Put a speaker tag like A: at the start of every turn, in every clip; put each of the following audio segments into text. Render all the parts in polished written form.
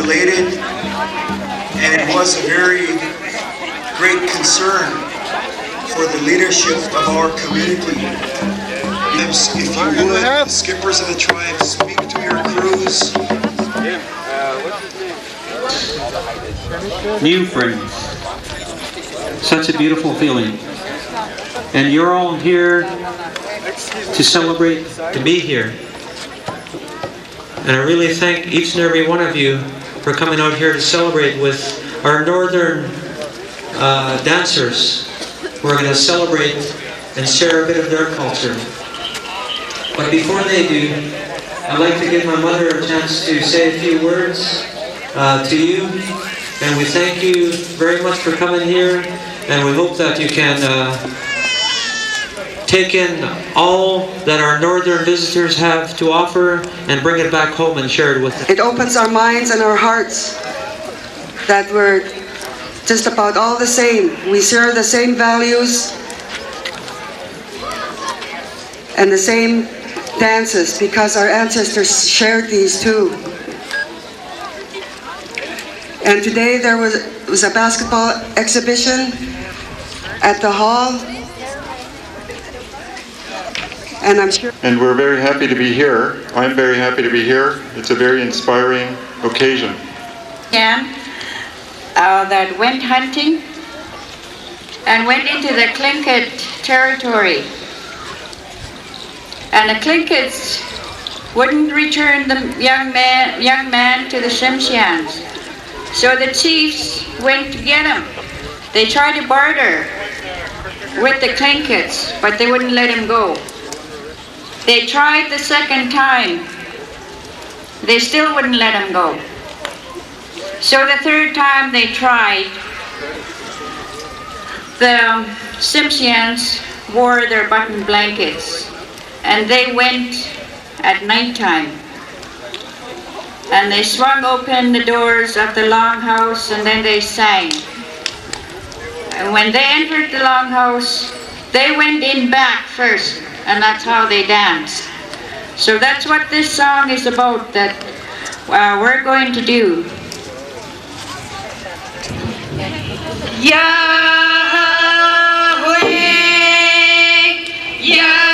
A: elated, and it was a very great concern for the leadership of our community. If you would, the skippers of the tribe, speak to your crews.
B: New friends. Such a beautiful feeling. And you're all here to celebrate, to be here. And I really thank each and every one of you for coming out here to celebrate with our northern dancers. We're going to celebrate and share a bit of their culture. But before they do, I'd like to give my mother a chance to say a few words to you. And we thank you very much for coming here. And we hope that you can take in all that our northern visitors have to offer and bring it back home and share it with them.
C: It opens our minds and our hearts that we're just about all the same. We share the same values and the same dances because our ancestors shared these too. And today there was a basketball exhibition at the hall, and I'm sure.
D: And we're very happy to be here. I'm very happy to be here. It's a very inspiring occasion.
E: Yeah, that went hunting and went into the Tlingit territory. And the Tlinkits wouldn't return the young man to the Tsimshians. So the chiefs went to get him. They tried to barter with the Tlinkits, but they wouldn't let him go. They tried the second time. They still wouldn't let him go. So the third time they tried, the Tsimshians wore their button blankets. And they went at nighttime. And they swung open the doors of the longhouse and then they sang. And when they entered the longhouse, they went in back first, and that's how they danced. So that's what this song is about, that we're going to do. Yahweh, Yahweh.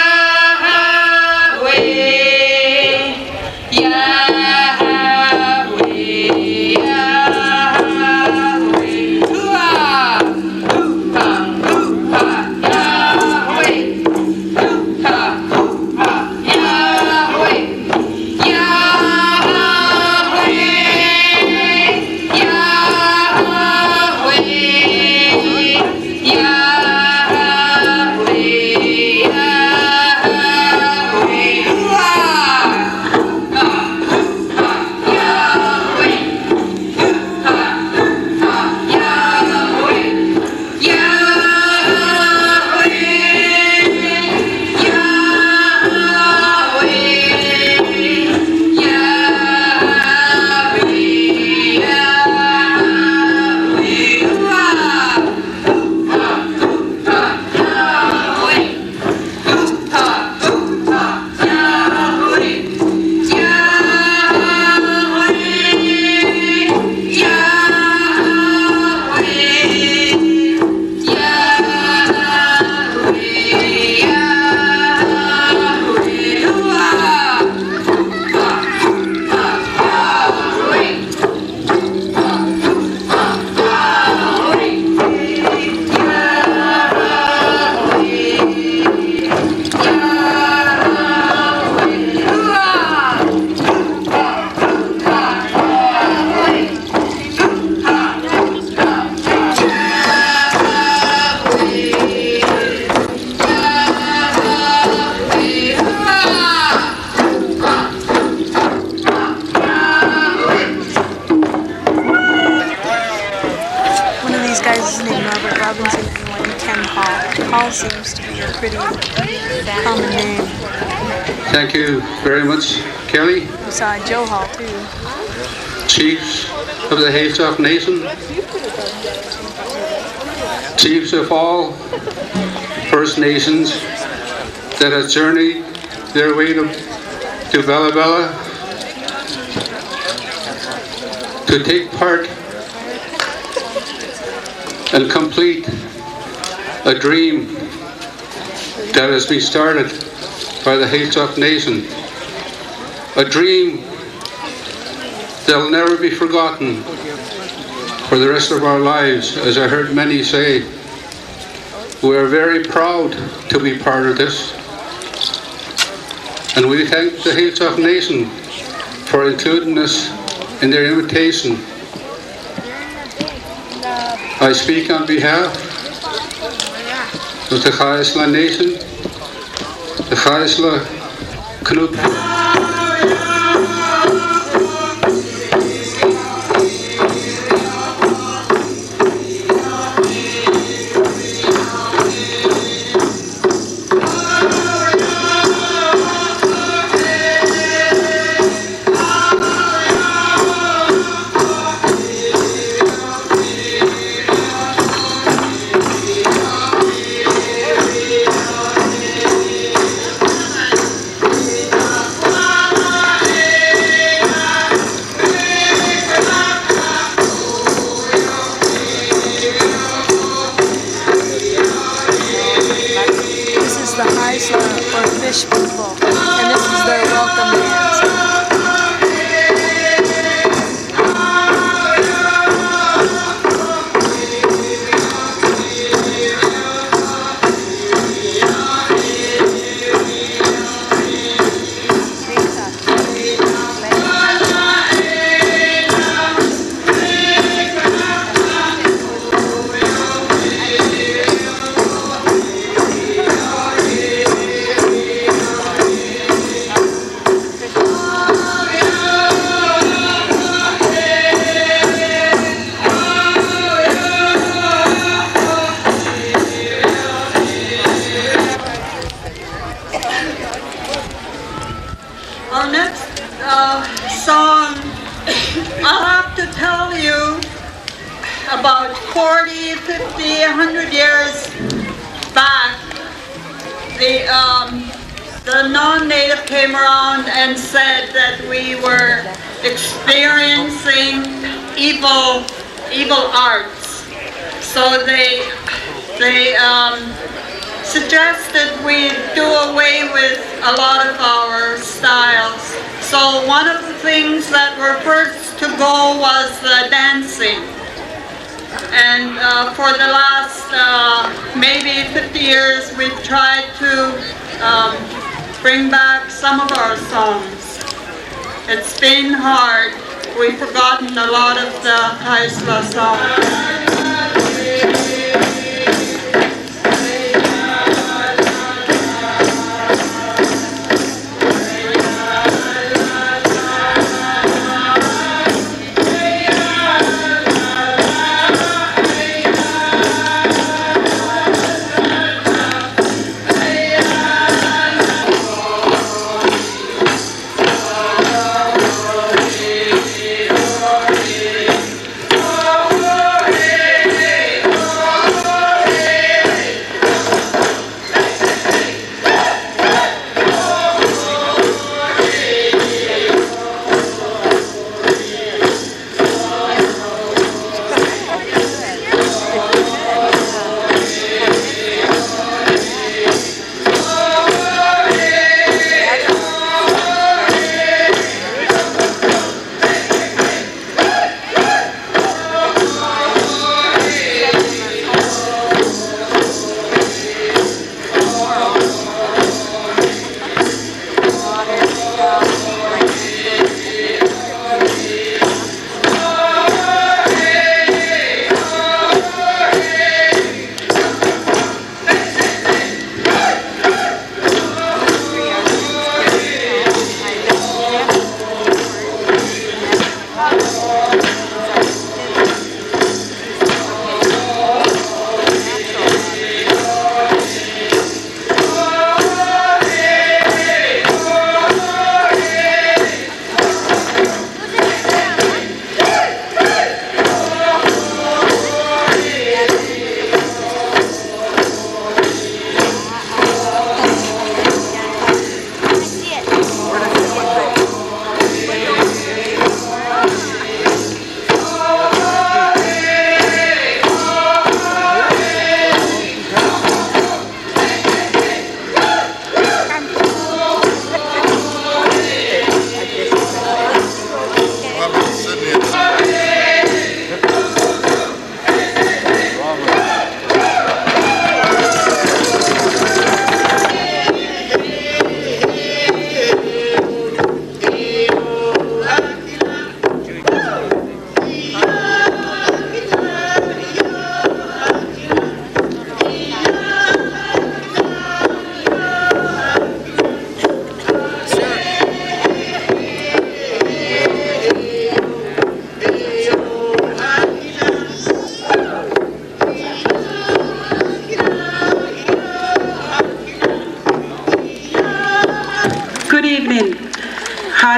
F: Paul seems to be a pretty common name.
G: Thank you very much, Kelly.
F: We saw Joe Hall too.
G: Chiefs of the Haystock Nation, chiefs of all First Nations that have journeyed their way to Bella Bella, to take part and complete a dream that has been started by the Hailstock Nation. A dream that will never be forgotten for the rest of our lives. As I heard many say, we are very proud to be part of this. And we thank the Hailstock Nation for including us in their invitation. I speak on behalf of the S'Klallam Nation, the S'Klallam Tribe.
F: Fish people, and this is their welcome dance.
H: Our next song, I'll have to tell you about 40, 50, 100 years back, the non-native came around and said that we were experiencing evil arts. So they suggested we do away with a lot of our styles. So one of the things that were first to go was the dancing. And for the last maybe 50 years, we've tried to bring back some of our songs. It's been hard. We've forgotten a lot of the Haisla songs.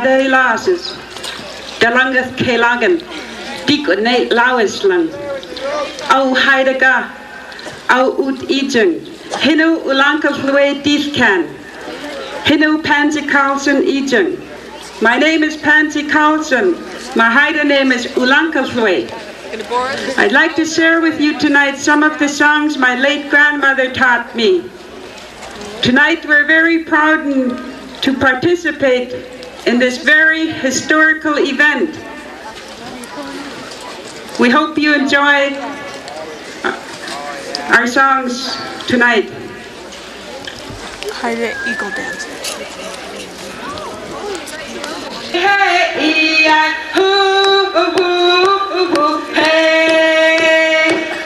I: Ade Lasis, Dalangath Kelagan, Dik Nate Lawislang, Au Heidaga, Au Ut Ijung, Hinu Ulankas Lue Dithkan, Hinu Pansy Carlson Ijung. My name is Pansy Carlson. My Haida name is Ulankas Lue. I'd like to share with you tonight some of the songs my late grandmother taught me. Tonight we're very proud to participate in this very historical event. We hope you enjoy our songs tonight.
F: Haida Eagle Dance.
I: Hey, hey,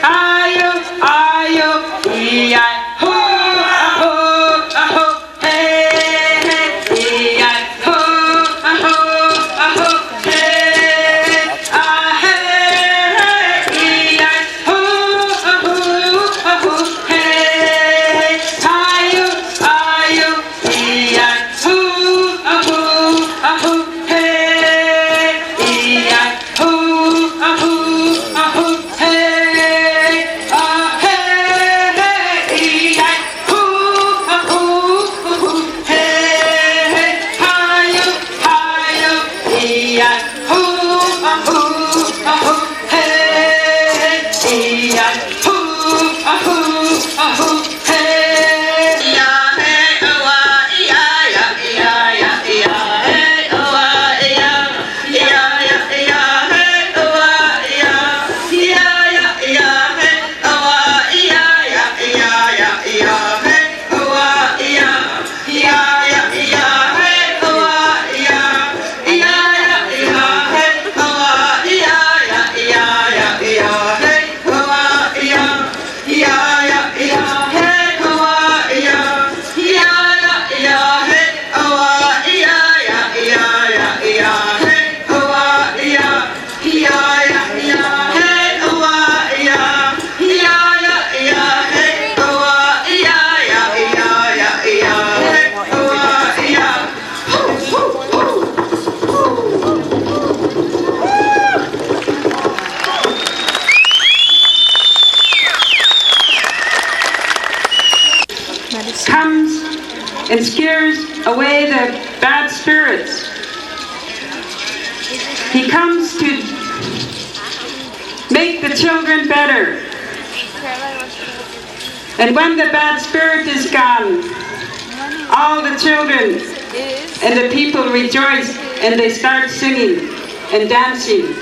I: ayo, ayo, ho, hey, ho, comes and scares away the bad spirits. He comes to make the children better. And when the bad spirit is gone, all the children and the people rejoice and they start singing and dancing.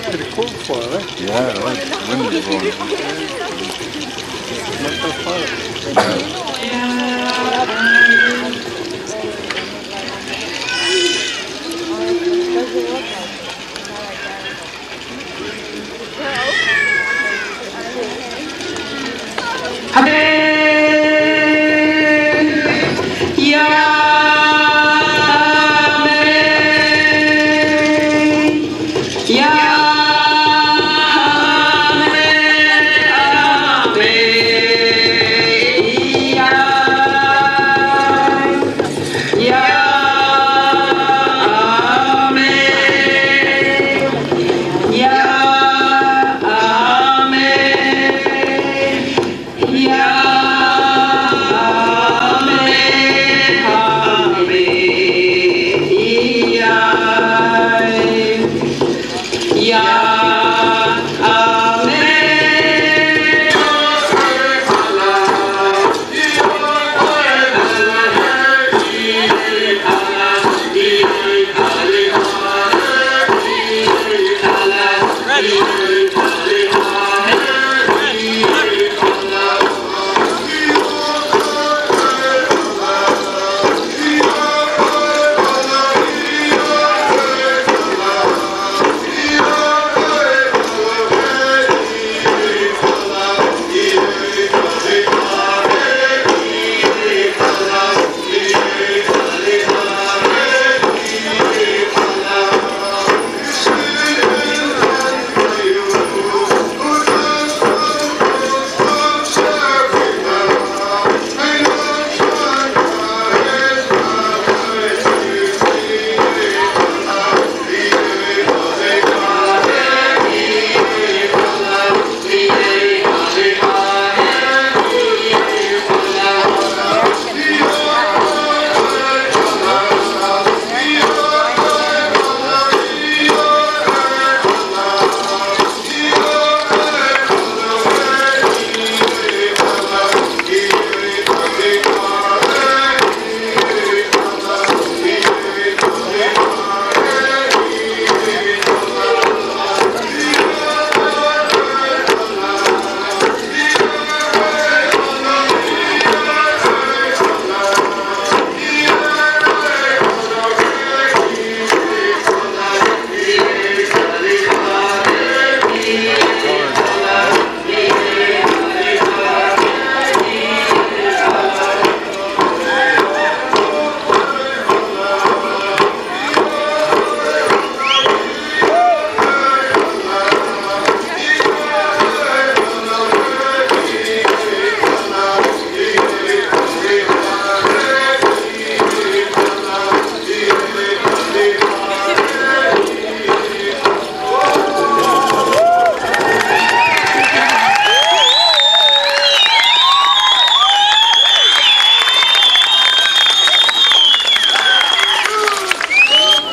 J: Pretty cool for it, eh? Yeah, I like the wind is blowing. Not that far.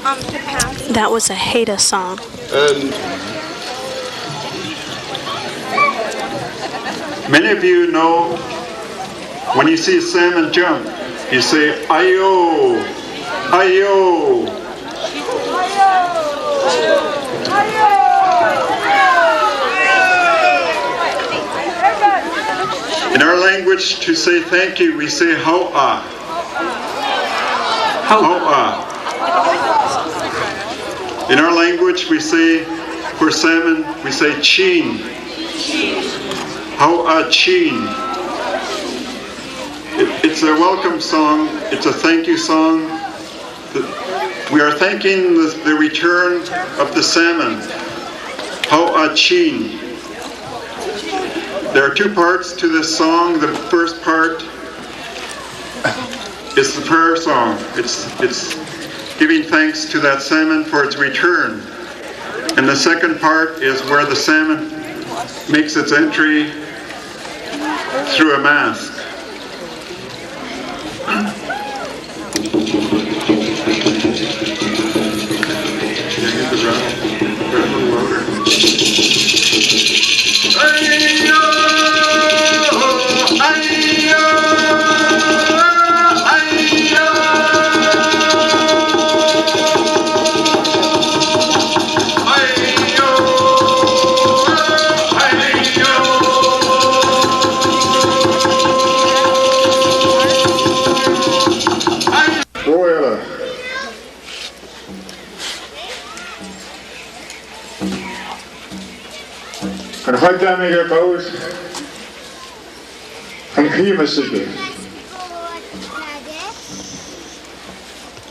F: That was a Haida song.
D: And many of you know when you see a salmon jump, you say, "Ayo, ayo." In our language, to say thank you, we say "Hau'a." Hau'a. In our language, we say, for salmon, we say "Chin." Hau'a Chin. It's a welcome song. It's a thank you song. We are thanking the return of the salmon. Hau'a Chin. There are two parts to this song. The first part is the prayer song. It's giving thanks to that salmon for its return. And the second part is where the salmon makes its entry through a mask.
J: Kan hajja me ga kaus kan khima sige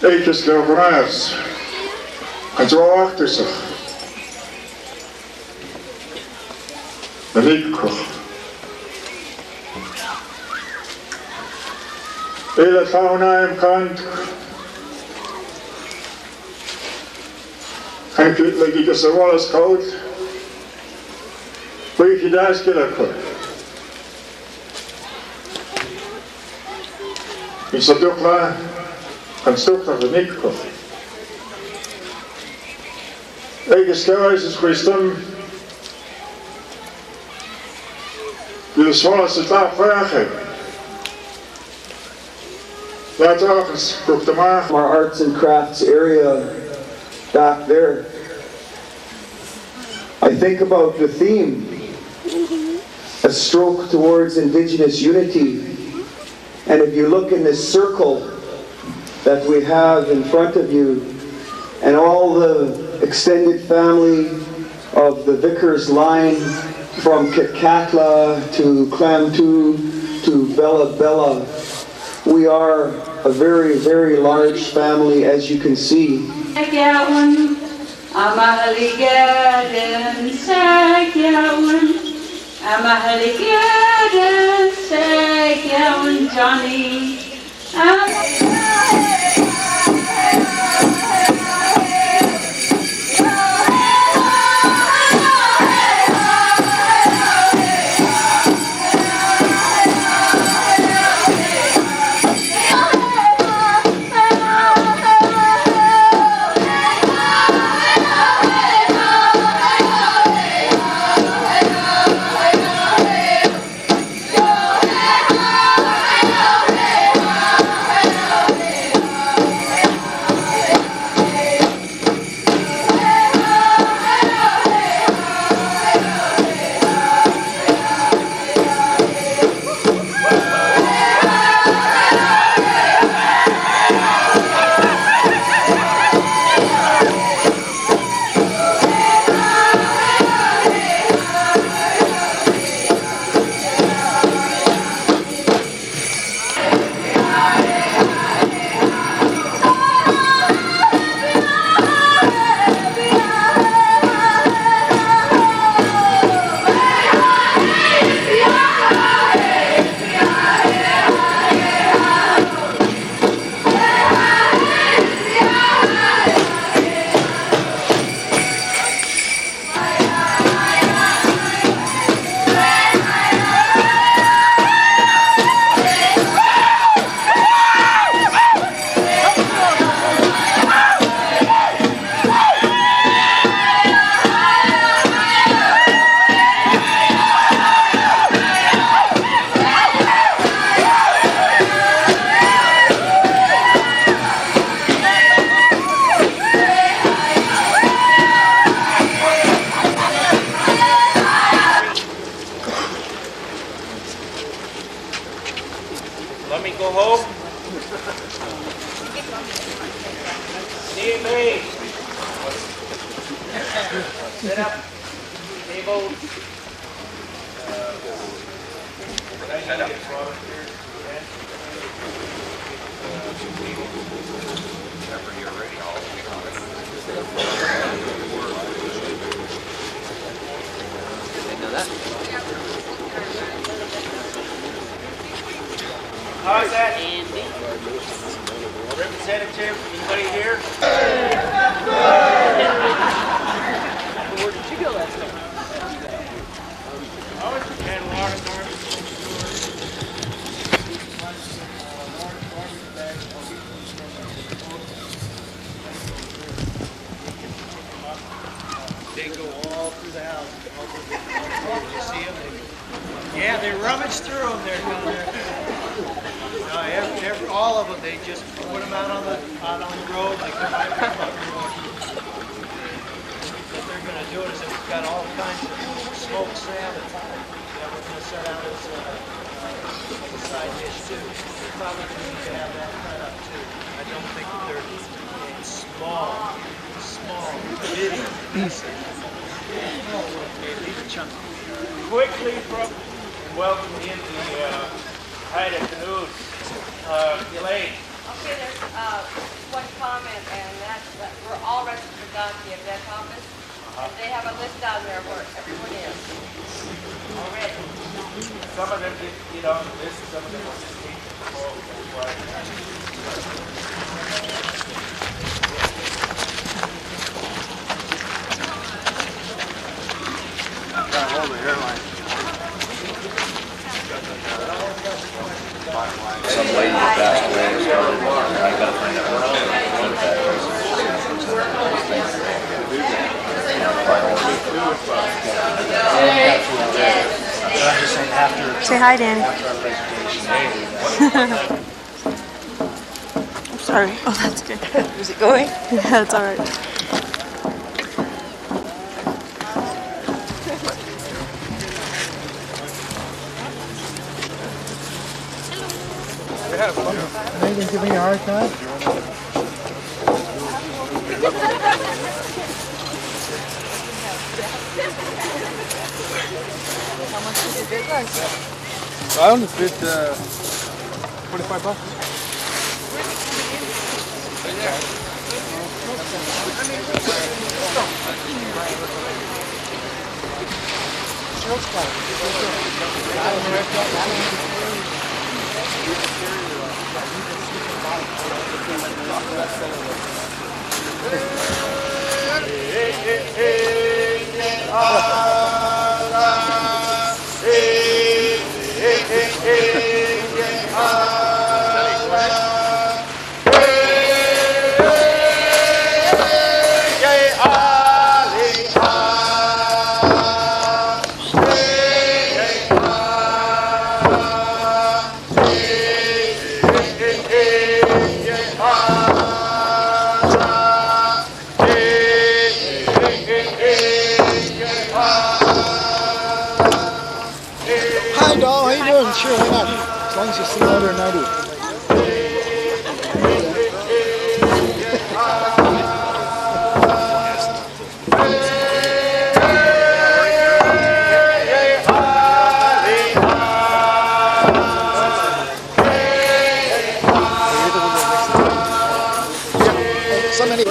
J: Eitjes gevraagd kan zo achter zich ik Ele fauna im kant kan ik lagi ke sawalas koud Weet je daar skillen? Is dat ook klaar? Kan stuk dat we niet komen. Ik schrijf is wisdom. Wil zoals het daar vragen. Laat ook eens op de maag.
K: Our arts and crafts area back there. I think about the theme. A stroke towards Indigenous unity. And if you look in this circle that we have in front of you, and all the extended family of the Vickers line from Kitkatla to Klamtu to Bella Bella, we are a very, very large family, as you can see.
E: I'm a heligaden, say, young Johnny.
L: Amen. Set up. Table. How's that, Andy? Representative, anybody here? Where did you go last night? I was at a lot of they go all through the house. Did you see them? Yeah, they rummage through them there down there. No, all of them, they just put them out on the road like they're right on the road. What they're going to do is they've got all kinds of smoked salmon that we're going to set out as a side dish too. We're probably going to need to have that cut up too. I don't think that they're small, bitty pieces. These are chunky. Quickly welcome in the Haida canoes. Elaine.
M: Okay, there's one comment, and that's that we're all registered with the Vet Office. And they have a list down there where everyone is already.
L: Some of them didn't get on the list, some of them were just taken before.
J: I'm trying to hold the hairline. Some lady passed away and started, I gotta find out what that is.
F: Say hi, Danny. I'm sorry. Oh, that's good. Is it going? Yeah, it's alright.
N: Are you going to give me a hard time?
F: How much did you bid last year?
N: I only bid $25. Hi, doll. How you doing? Sure, why not? As long as you sing louder than I do. So many.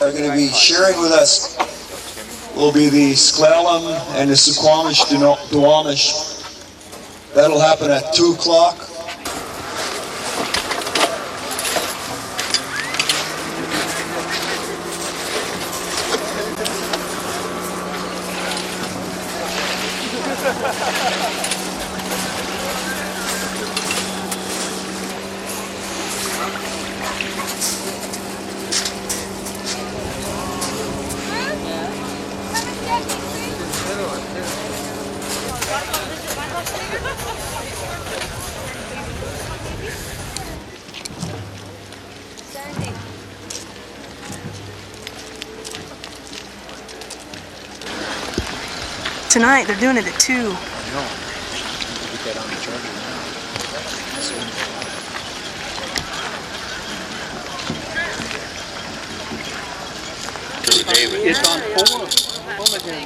A: Are going to be sharing with us will be the S'Klallam and the Suquamish Duwamish. That'll happen at 2 o'clock.
F: Tonight, they're doing it at 2.
O: It's on 4.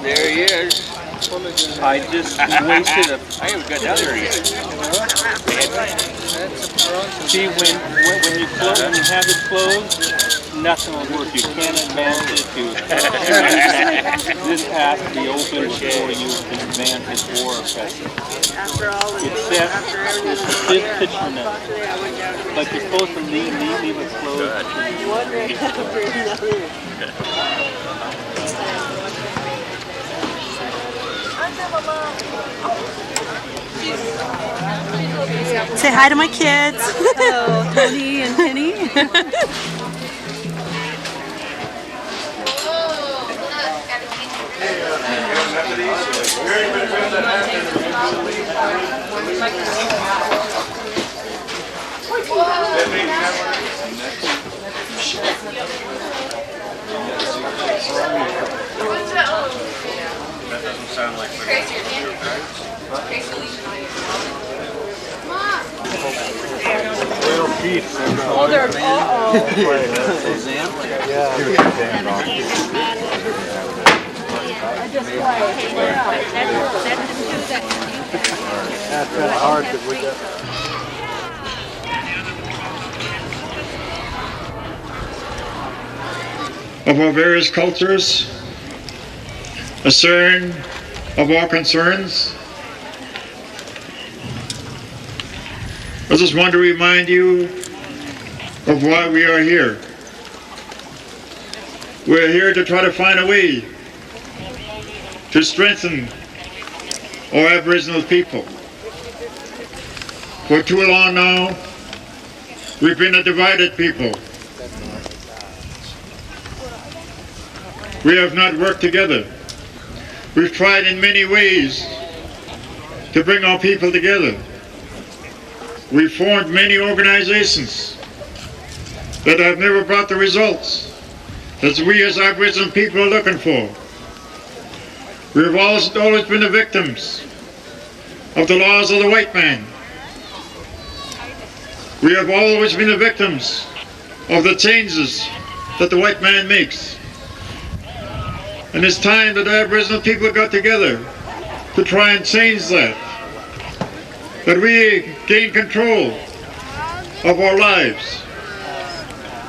O: There he is. I just wasted a... I haven't got down there yet. See, when you have it closed, nothing will work. You can't advance it to... This has to be open before you can advance it for a festival. It's set, it's pitching it. But you're supposed to leave it closed.
F: Say hi to my kids. Hello, Tony and Penny.
J: That doesn't sound like
F: Oh, they're
N: That's kind of hard to with that.
D: Of our various cultures, a cern of our concerns. I just want to remind you of why we are here. We're here to try to find a way to strengthen our Aboriginal people. For too long now, we've been a divided people. We have not worked together. We've tried in many ways to bring our people together. We've formed many organizations that have never brought the results that we as Aboriginal people are looking for. We've always been the victims of the laws of the white man. We have always been the victims of the changes that the white man makes. And it's time that Aboriginal people got together to try and change that. That we gain control of our lives.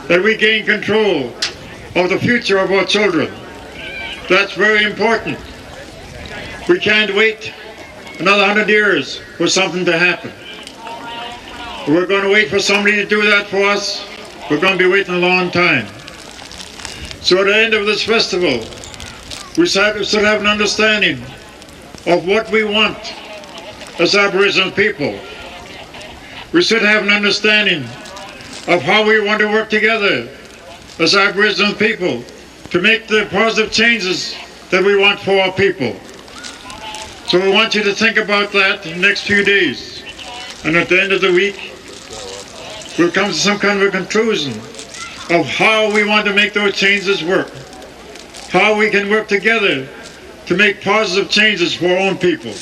D: That we gain control of the future of our children. That's very important. We can't wait another 100 years for something to happen. If we're going to wait for somebody to do that for us, we're going to be waiting a long time. So at the end of this festival, we should have an understanding of what we want as Aboriginal people. We should have an understanding of how we want to work together as Aboriginal people to make the positive changes that we want for our people. So we want you to think about that in the next few days. And at the end of the week, we'll come to some kind of a conclusion of how we want to make those changes work. How we can work together to make positive changes for our own people.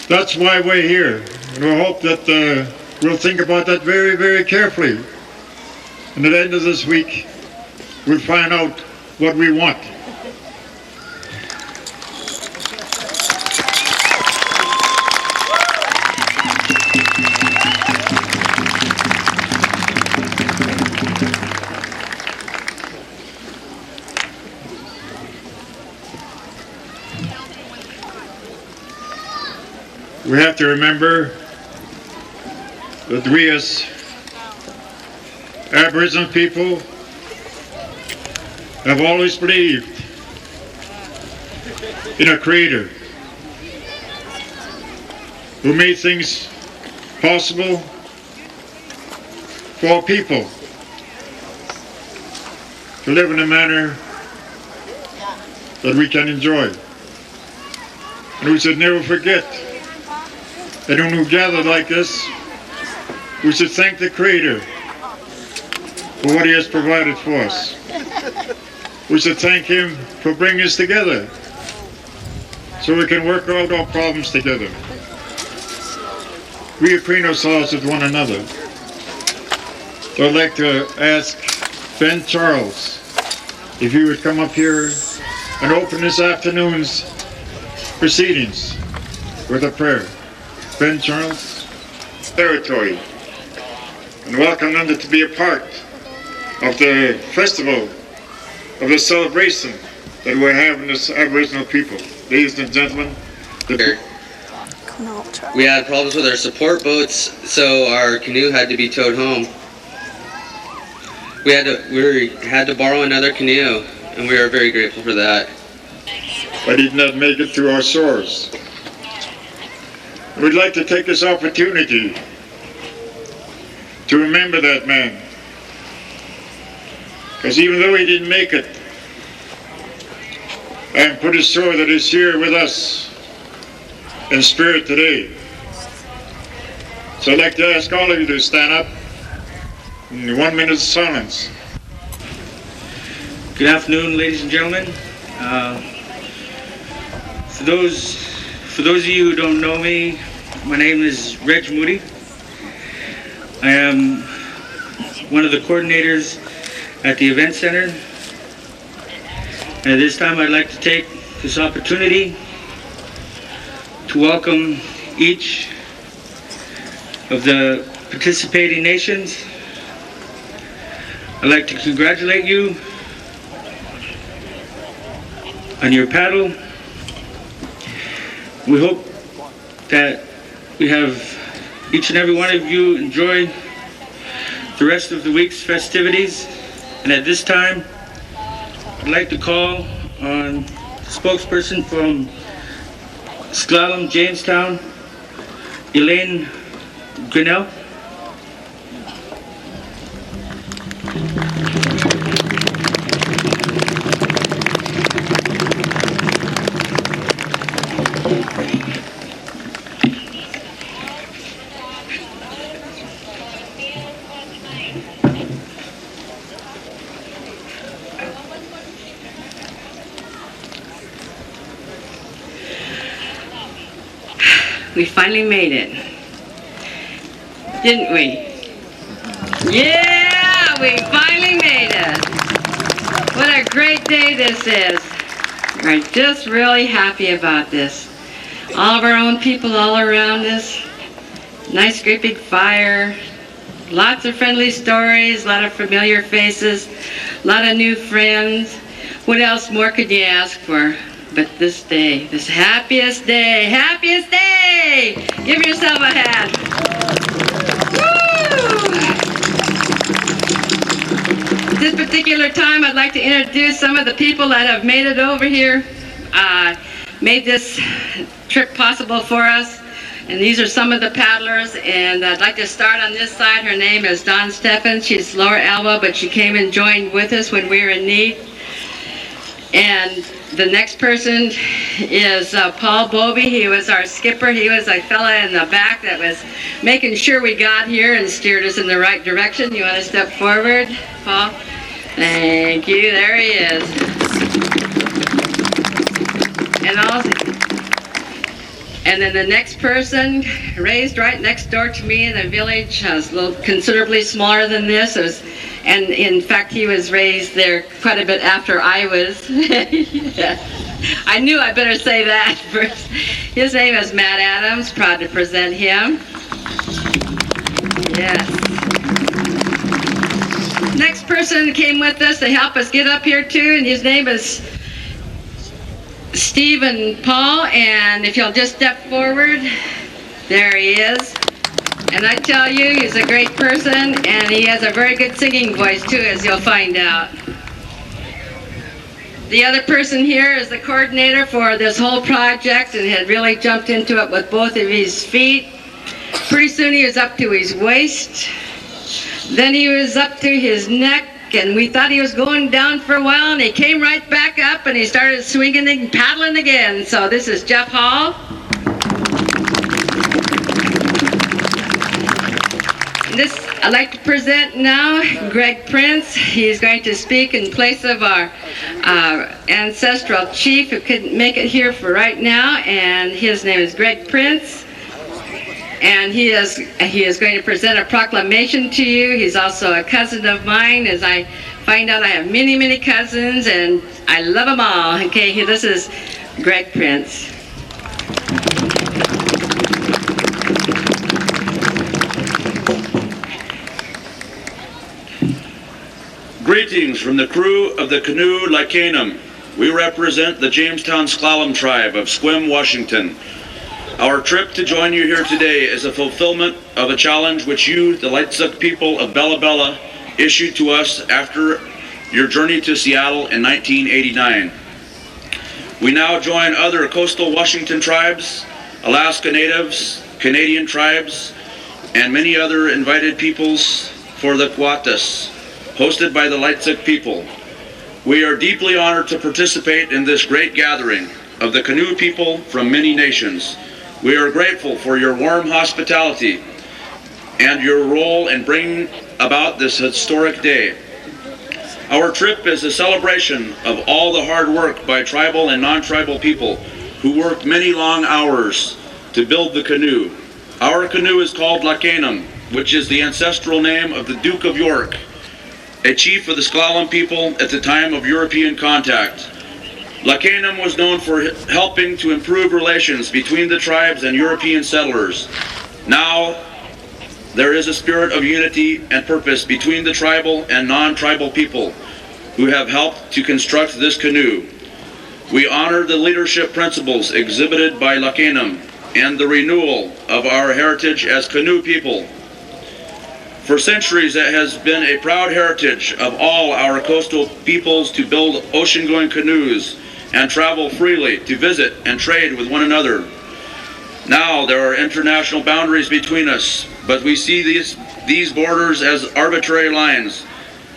D: That's why we're here. And we hope that we'll think about that very, very carefully. And at the end of this week, we'll find out what we want. We have to remember that we as Aboriginal people have always believed in a creator who made things possible for people to live in a manner that we can enjoy. And we should never forget that when we gather like this, we should thank the Creator for what He has provided for us. We should thank Him for bringing us together so we can work out our problems together. We acquaint ourselves with one another. So I'd like to ask Ben Charles if he would come up here and open this afternoon's proceedings with a prayer. Ben Charles, territory, and welcome them to be a part of the festival, of the celebration that we're having as Aboriginal people. Ladies and gentlemen,
F: We
P: had problems with our support boats, so our canoe had to be towed home. We had to borrow another canoe, and we are very grateful for that.
D: But did not make it through our shores. We'd like to take this opportunity to remember that man. Because even though he didn't make it, I am pretty sure that he's here with us in spirit today. So I'd like to ask all of you to stand up in 1 minute of silence.
Q: Good afternoon, ladies and gentlemen. For those of you who don't know me, my name is Reg Moody. I am one of the coordinators at the event center. And at this time I'd like to take this opportunity to welcome each of the participating nations. I'd like to congratulate you on your paddle. We hope that we have each and every one of you enjoy the rest of the week's festivities. And at this time, I'd like to call on the spokesperson from S'Klallam, Jamestown, Elaine Grinnell.
R: we finally made it. Didn't we? Yeah, we finally made it. What a great day this is. We're just really happy about this. All of our own people all around us. Nice great big fire. Lots of friendly stories, a lot of familiar faces, a lot of new friends. What else more could you ask for? But this day, this happiest day, happiest day! Give yourself a hand. Woo! At this particular time, I'd like to introduce some of the people that have made it over here, made this trip possible for us. And these are some of the paddlers, and I'd like to start on this side. Her name is Dawn Steffen. She's Lower Elbow, but she came and joined with us when we were in need. And the next person is Paul Bobby. He was our skipper. He was a fella in the back that was making sure we got here and steered us in the right direction. You want to step forward, Paul? Thank you. There he is. And then the next person, raised right next door to me in the village, was a little considerably smaller than this. And in fact, he was raised there quite a bit after I was. Yeah. I knew I better say that first. His name is Matt Adams. Proud to present him. Yes. Next person came with us to help us get up here too, and his name is Steve and Paul, and if you'll just step forward, there he is. And I tell you, he's a great person, and he has a very good singing voice too, as you'll find out. The other person here is the coordinator for this whole project and had really jumped into it with both of his feet. Pretty soon he was up to his waist. Then he was up to his neck, and we thought he was going down for a while, and he came right back up and he started swinging and paddling again. So this is Jeff Hall. This I'd like to present now Greg Prince. He's going to speak in place of our ancestral chief who couldn't make it here for right now, and his name is Greg Prince. And he is going to present a proclamation to you. He's also a cousin of mine. As I find out, I have many, many cousins, and I love them all. Okay, this is Greg Prince.
S: Greetings from the crew of the canoe Lycanum. We represent the Jamestown S'Klallam Tribe of Sequim, Washington. Our trip to join you here today is a fulfillment of a challenge which you, the Lightsuk people of Bella Bella, issued to us after your journey to Seattle in 1989. We now join other coastal Washington tribes, Alaska Natives, Canadian tribes, and many other invited peoples for the Kwatas, hosted by the Lightsuk people. We are deeply honored to participate in this great gathering of the canoe people from many nations. We are grateful for your warm hospitality and your role in bringing about this historic day. Our trip is a celebration of all the hard work by tribal and non-tribal people who worked many long hours to build the canoe. Our canoe is called Lycanum, which is the ancestral name of the Duke of York, a chief of the S'Klallam people at the time of European contact. Lycanum was known for helping to improve relations between the tribes and European settlers. Now, there is a spirit of unity and purpose between the tribal and non-tribal people who have helped to construct this canoe. We honor the leadership principles exhibited by Lycanum and the renewal of our heritage as canoe people. For centuries, it has been a proud heritage of all our coastal peoples to build ocean-going canoes and travel freely to visit and trade with one another. Now there are international boundaries between us, but we see these borders as arbitrary lines.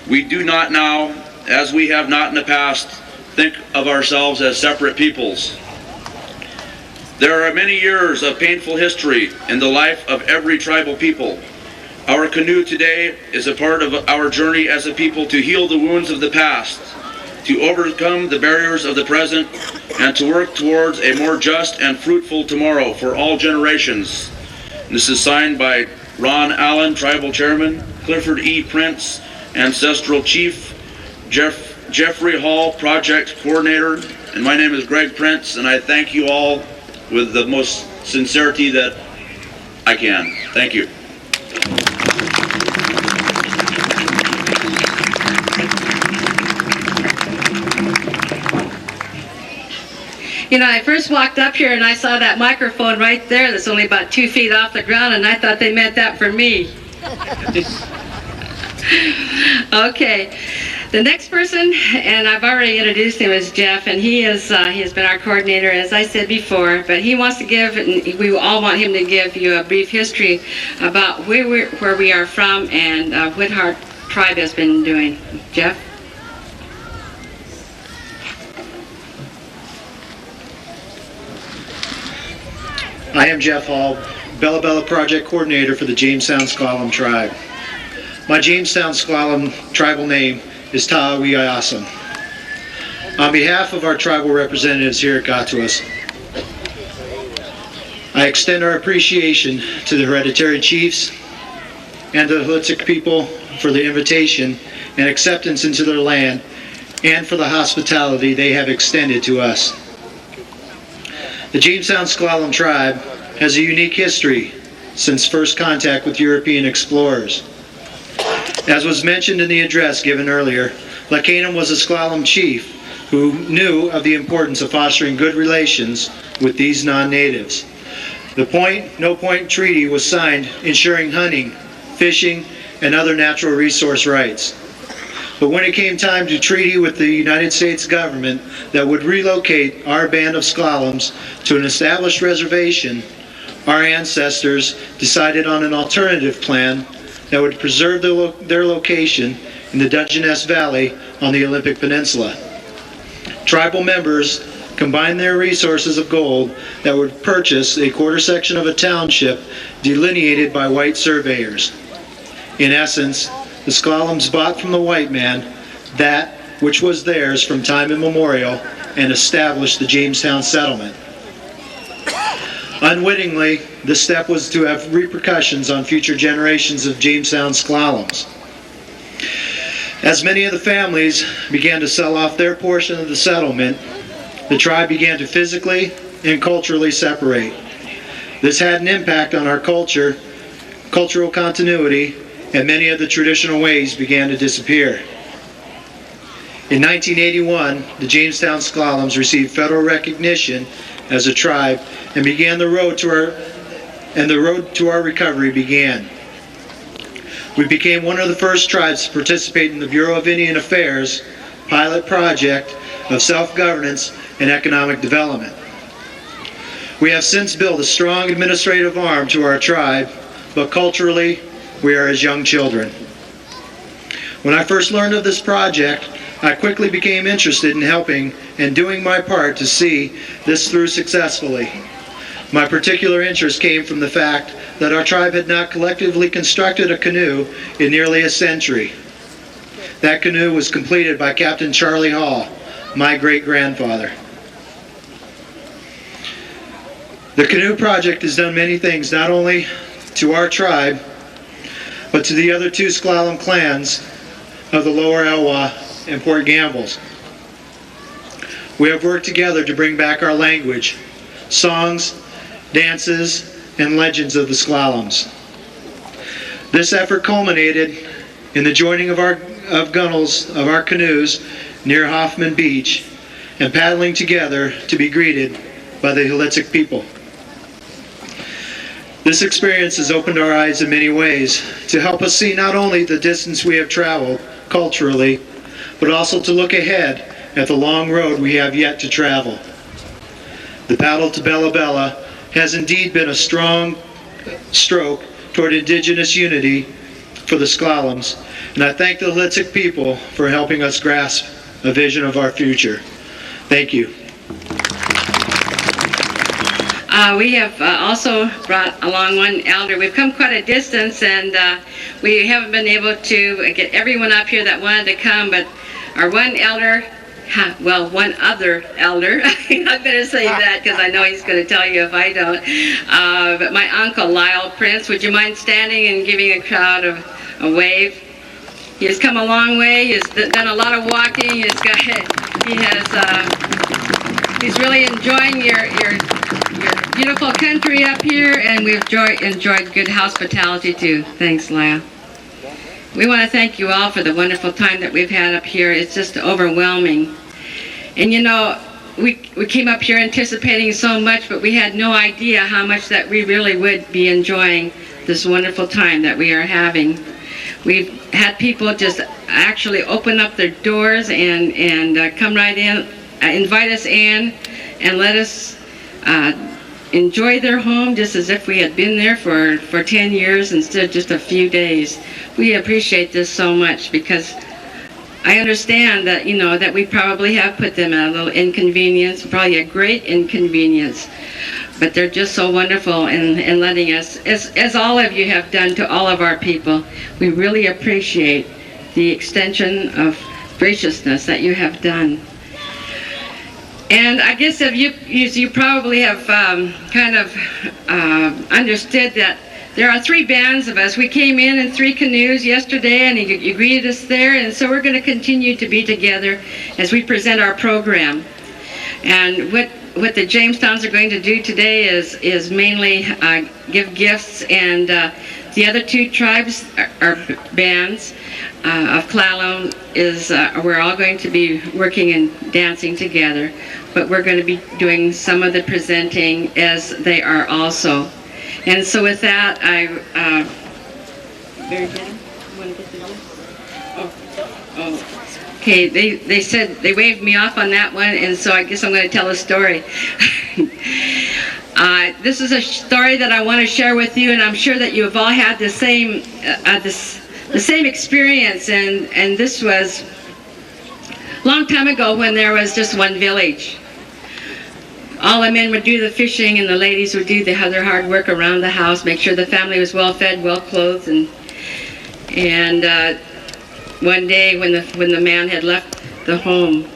S: We do not now, as we have not in the past, think of ourselves as separate peoples. There are many years of painful history in the life of every tribal people. Our canoe today is a part of our journey as a people to heal the wounds of the past, to overcome the barriers of the present, and to work towards a more just and fruitful tomorrow for all generations. This is signed by Ron Allen, Tribal Chairman, Clifford E. Prince, Ancestral Chief, Jeffrey Hall, Project Coordinator, and my name is Greg Prince, and I thank you all with the most sincerity that I can. Thank you.
R: You know, I first walked up here and I saw that microphone right there that's only about 2 feet off the ground, and I thought they meant that for me. Okay. The next person, and I've already introduced him, is Jeff, and he has been our coordinator, as I said before, but he wants to give, and we all want him to give you a brief history about where we are from and what our tribe has been doing. Jeff?
T: I am Jeff Hall, Bella Bella Project Coordinator for the Jamestown S'Klallam Tribe. My Jamestown S'Klallam tribal name is Ta'awi'ayasan. On behalf of our tribal representatives here at Gatuas, I extend our appreciation to the hereditary chiefs and the Hutzik people for the invitation and acceptance into their land and for the hospitality they have extended to us. The Jamestown S'Klallam Tribe has a unique history since first contact with European explorers. As was mentioned in the address given earlier, S'Klallam was a S'Klallam chief who knew of the importance of fostering good relations with these non-natives. The No Point Treaty was signed ensuring hunting, fishing, and other natural resource rights. But when it came time to treaty with the United States government that would relocate our band of S'Klallams to an established reservation, our ancestors decided on an alternative plan that would preserve their location in the Dungeness Valley on the Olympic Peninsula. Tribal members combined their resources of gold that would purchase a quarter section of a township delineated by white surveyors. In essence, the S'Klallams bought from the white man that which was theirs from time immemorial and established the Jamestown settlement. Unwittingly, this step was to have repercussions on future generations of Jamestown S'Klallams. As many of the families began to sell off their portion of the settlement, the tribe began to physically and culturally separate. This had an impact on our culture, cultural continuity, and many of the traditional ways began to disappear. In 1981, the Jamestown S'Klallams received federal recognition as a tribe and began the road to our recovery began. We became one of the first tribes to participate in the Bureau of Indian Affairs pilot project of self-governance and economic development. We have since built a strong administrative arm to our tribe, but culturally, we are as young children. When I first learned of this project, I quickly became interested in helping and doing my part to see this through successfully. My particular interest came from the fact that our tribe had not collectively constructed a canoe in nearly a century. That canoe was completed by Captain Charlie Hall, my great-grandfather. The canoe project has done many things, not only to our tribe, but to the other two S'Klallam clans of the Lower Elwha and Port Gambles. We have worked together to bring back our language, songs, dances, and legends of the S'Klallams. This effort culminated in the joining of our gunnels of our canoes near Hoffman Beach and paddling together to be greeted by the Halitzik people. This experience has opened our eyes in many ways to help us see not only the distance we have traveled culturally, but also to look ahead at the long road we have yet to travel. The paddle to Bella Bella has indeed been a strong stroke toward indigenous unity for the S'Klallams, and I thank the Halitzik people for helping us grasp a vision of our future. Thank you.
R: We have also brought along one elder. We've come quite a distance, and we haven't been able to get everyone up here that wanted to come, but our one elder well, one other elder. I better say that because I know he's going to tell you if I don't. But my uncle, Lyle Prince, would you mind standing and giving a crowd a wave? He has come a long way. He's done a lot of walking. He's really enjoying your beautiful country up here, and we've enjoyed good hospitality too. Thanks, Lyle. We want to thank you all for the wonderful time that we've had up here. It's just overwhelming. And you know, we came up here anticipating so much, but we had no idea how much that we really would be enjoying this wonderful time that we are having. We've had people just actually open up their doors and come right in, invite us in, and let us enjoy their home just as if we had been there for 10 years instead of just a few days. We appreciate this so much because I understand that, you know, that we probably have put them at a little inconvenience, probably a great inconvenience, but they're just so wonderful in letting us, as all of you have done to all of our people. We really appreciate the extension of graciousness that you have done. And I guess if you probably have kind of understood that there are 3 bands of us. We came in 3 canoes yesterday, and you greeted us there, and so we're going to continue to be together as we present our program. And what the Jamestowns are going to do today is mainly give gifts, and the other 2 tribes or bands of S'Klallam we're all going to be working and dancing together, but we're going to be doing some of the presenting as they are also. And so with that, very good. You want to get the list? Okay, they said, they waved me off on that one, and so I guess I'm going to tell a story. This is a story that I want to share with you, and I'm sure that you have all had the same experience, and this was a long time ago when there was just one village. All the men would do the fishing, and the ladies would do the other hard work around the house, make sure the family was well fed, well clothed, and one day when the man had left the home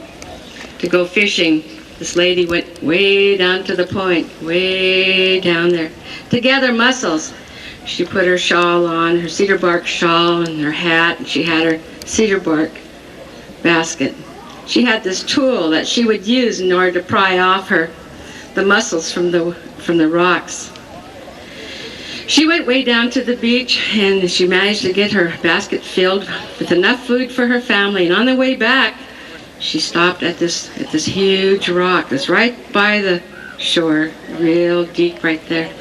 R: to go fishing, this lady went way down to the point, way down there, to gather mussels. She put her shawl on, her cedar bark shawl, and her hat, and she had her cedar bark basket. She had this tool that she would use in order to pry off the mussels from the rocks. She went way down to the beach, and she managed to get her basket filled with enough food for her family. And on the way back, she stopped at this huge rock. It's right by the shore, real deep right there.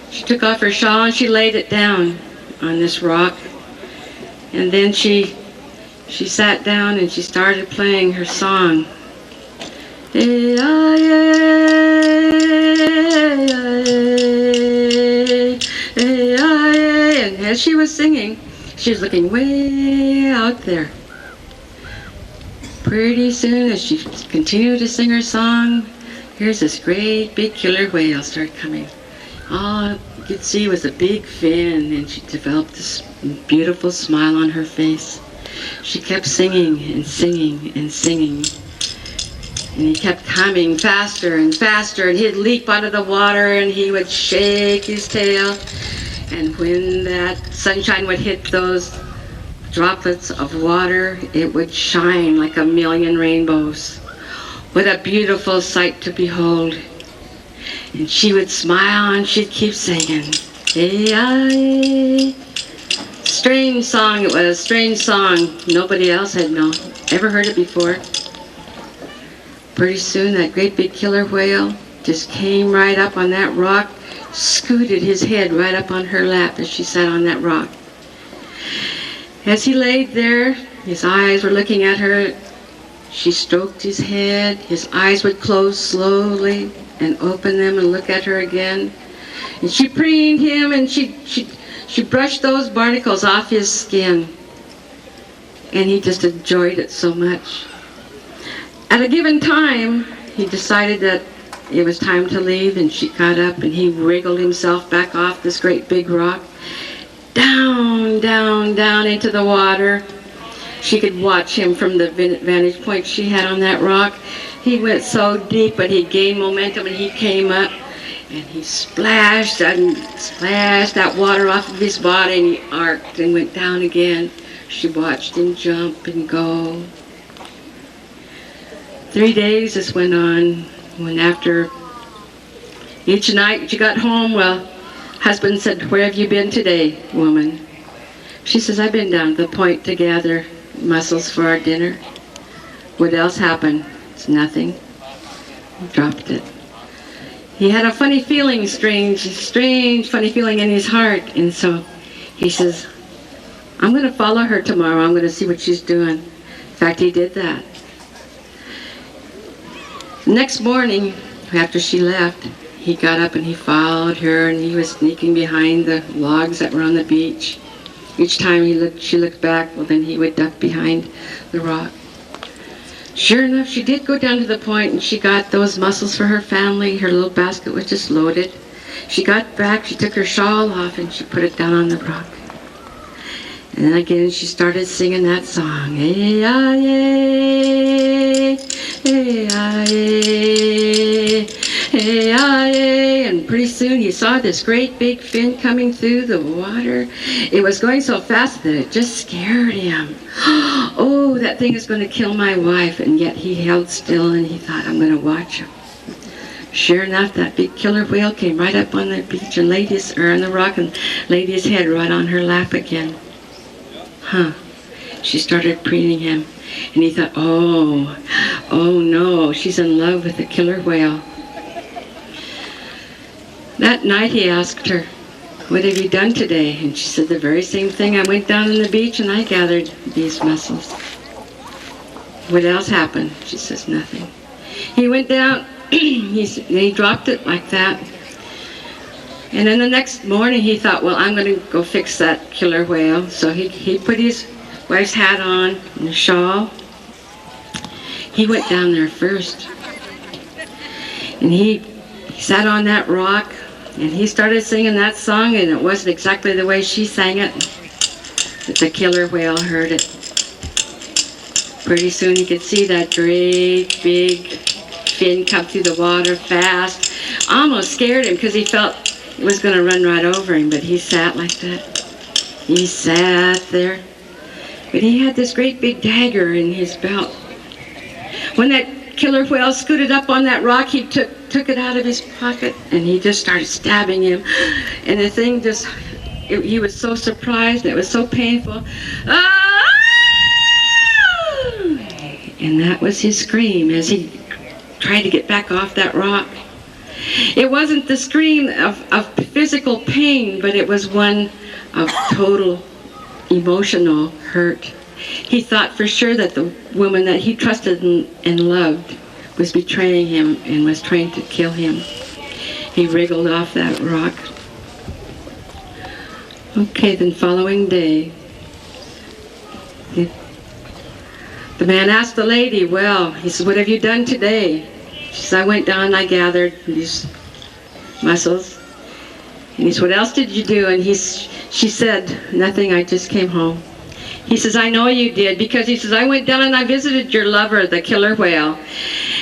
R: She took off her shawl and she laid it down on this rock. And then she sat down and she started playing her song. And as she was singing, she was looking way out there. Pretty soon, as she continued to sing her song, here's this great big killer whale start coming. All you could see was a big fin, and she developed this beautiful smile on her face. She kept singing and singing and singing. And he kept coming faster and faster, and he'd leap out of the water and he would shake his tail. And when that sunshine would hit those droplets of water, it would shine like a million rainbows. What a beautiful sight to behold. And she would smile and she'd keep singing. Strange song it was, strange song. Nobody else had ever heard it before. Pretty soon that great big killer whale just came right up on that rock, scooted his head right up on her lap as she sat on that rock. As he laid there, his eyes were looking at her. She stroked his head. His eyes would close slowly and open them and look at her again. And she preened him and she brushed those barnacles off his skin. And he just enjoyed it so much. At a given time, he decided that it was time to leave, and she got up and he wriggled himself back off this great big rock, down, down, down into the water. she could watch him from the vantage point she had on that rock. He went so deep, but he gained momentum and he came up and he splashed that water off of his body, and he arced and went down again. She watched him jump and go. 3 days this went on, when after each night she got home, well, husband said, "Where have you been today, woman?" She says, "I've been down to the point to gather mussels for our dinner." "What else happened?" "It's nothing." He dropped it. He had a funny feeling, strange, funny feeling in his heart. And so he says, "I'm going to follow her tomorrow. I'm going to see what she's doing." In fact, he did that. Next morning, after she left, he got up and he followed her, and he was sneaking behind the logs that were on the beach. Each time she looked back, well, then he would duck behind the rock. Sure enough, she did go down to the point, and she got those mussels for her family. Her little basket was just loaded. She got back, she took her shawl off, and she put it down on the rock. And then again, she started singing that song. Hey-ah-yay, hey-ah-yay, hey-ah-yay. And pretty soon he saw this great big fin coming through the water. It was going so fast that it just scared him. Oh, that thing is going to kill my wife. And yet he held still and he thought, "I'm going to watch him." Sure enough, that big killer whale came right up on the beach and on the rock and laid his head right on her lap again. She started preening him, and he thought, oh no, she's in love with the killer whale. That night he asked her, "What have you done today?" And she said the very same thing. "I went down on the beach and I gathered these mussels." "What else happened?" She says, "Nothing." He went down, he dropped it like that. And then the next morning he thought, well, I'm going to go fix that killer whale. So he put his wife's hat on and a shawl. He went down there first. And he sat on that rock and he started singing that song, and it wasn't exactly the way she sang it, but the killer whale heard it. Pretty soon he could see that great big fin come through the water fast. Almost scared him because he felt it was going to run right over him, but he sat like that. He sat there. But he had this great big dagger in his belt. When that killer whale scooted up on that rock, he took it out of his pocket and he just started stabbing him. And the thing just, he was so surprised and it was so painful. Ah! And that was his scream as he tried to get back off that rock. It wasn't the scream of physical pain, but it was one of total emotional hurt. He thought for sure that the woman that he trusted and loved was betraying him and was trying to kill him. He wriggled off that rock. Okay, then following day, the man asked the lady, well, he said, what have you done today? She said, I went down and I gathered these mussels. And he said, what else did you do? And she said, nothing, I just came home. He says, I know you did, because he says, I went down and I visited your lover, the killer whale.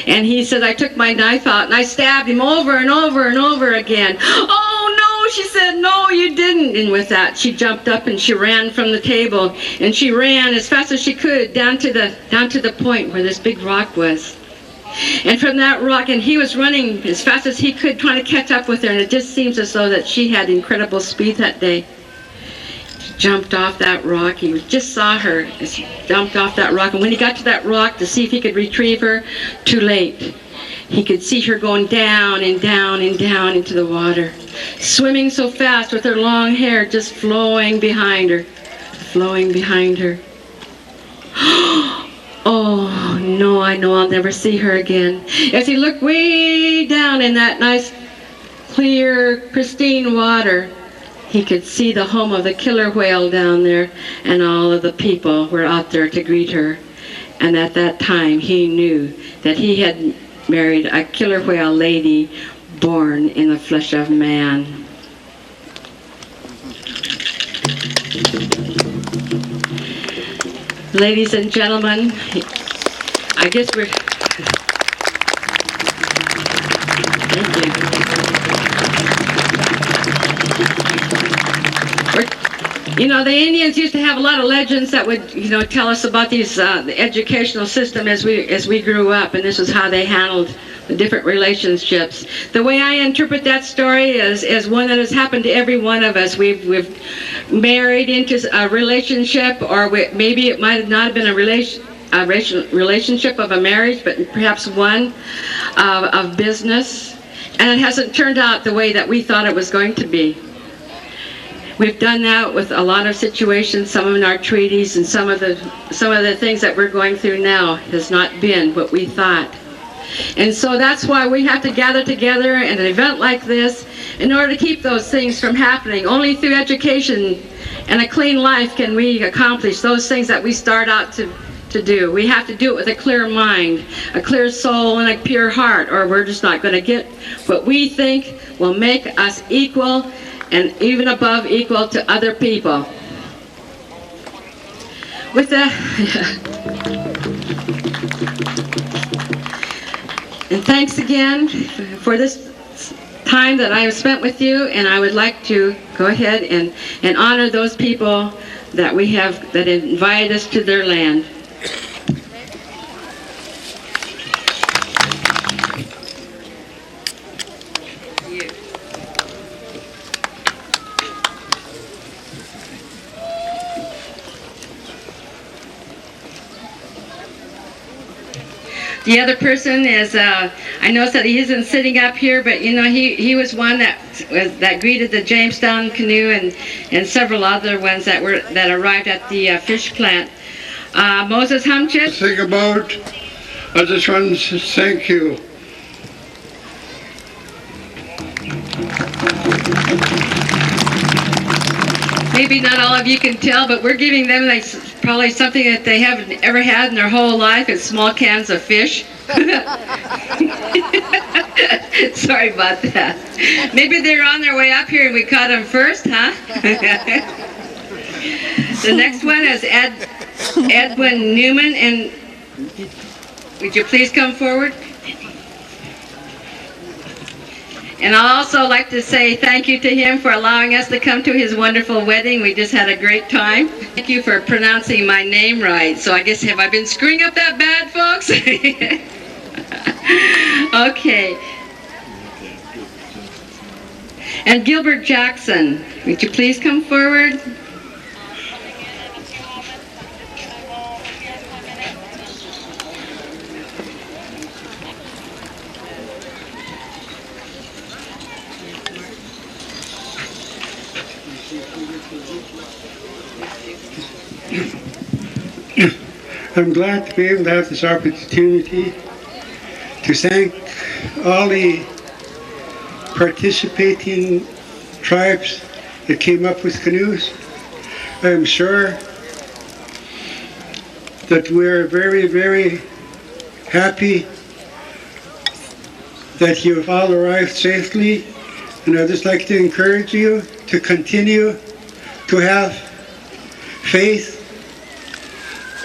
R: And he said, I took my knife out and I stabbed him over and over and over again. Oh no, she said, no, you didn't. And with that, she jumped up and she ran from the table, and she ran as fast as she could down to the point where this big rock was. And from that rock, and he was running as fast as he could, trying to catch up with her, and it just seems as though that she had incredible speed that day. She jumped off that rock. He just saw her as he jumped off that rock, and when he got to that rock to see if he could retrieve her, too late. He could see her going down and down and down into the water, swimming so fast with her long hair just flowing behind her, flowing behind her. Oh, no, I know I'll never see her again. As he looked way down in that nice, clear, pristine water, he could see the home of the killer whale down there, and all of the people were out there to greet her. And at that time, he knew that he had married a killer whale lady born in the flesh of man. ladies and gentlemen, I guess we're... Thank you. You know, the Indians used to have a lot of legends that would, you know, tell us about these the educational system as we grew up, and this is how they handled the different relationships. The way I interpret that story is one that has happened to every one of us. We've married into a relationship, or maybe it might not have been a relationship of a marriage, but perhaps one of business, and it hasn't turned out the way that we thought it was going to be. We've done that with a lot of situations, some in our treaties, and some of the things that we're going through now has not been what we thought. And so that's why we have to gather together in an event like this in order to keep those things from happening. Only through education and a clean life can we accomplish those things that we start out to do. We have to do it with a clear mind, a clear soul, and a pure heart, or we're just not going to get what we think will make us equal and even above equal to other people. With that, and thanks again for this time that I have spent with you, and I would like to go ahead and honor those people that we have that invited us to their land. The other person is, I noticed that he isn't sitting up here, but you know, he was one that greeted the Jamestown canoe and several other ones that arrived at the fish plant. Moses Humchit.
G: Think about, I just want to thank you.
R: Maybe not all of you can tell, but we're giving them like probably something that they haven't ever had in their whole life. It's small cans of fish. Sorry about that. Maybe they're on their way up here and we caught them first, huh? The next one is Edwin Newman, and would you please come forward? And I'd also like to say thank you to him for allowing us to come to his wonderful wedding. We just had a great time. Thank you for pronouncing my name right. So I guess, have I been screwing up that bad, folks? Okay. And Gilbert Jackson, would you please come forward?
G: I'm glad to be able to have this opportunity to thank all the participating tribes that came up with canoes. I'm sure that we're very, very happy that you've all arrived safely, and I'd just like to encourage you to continue to have faith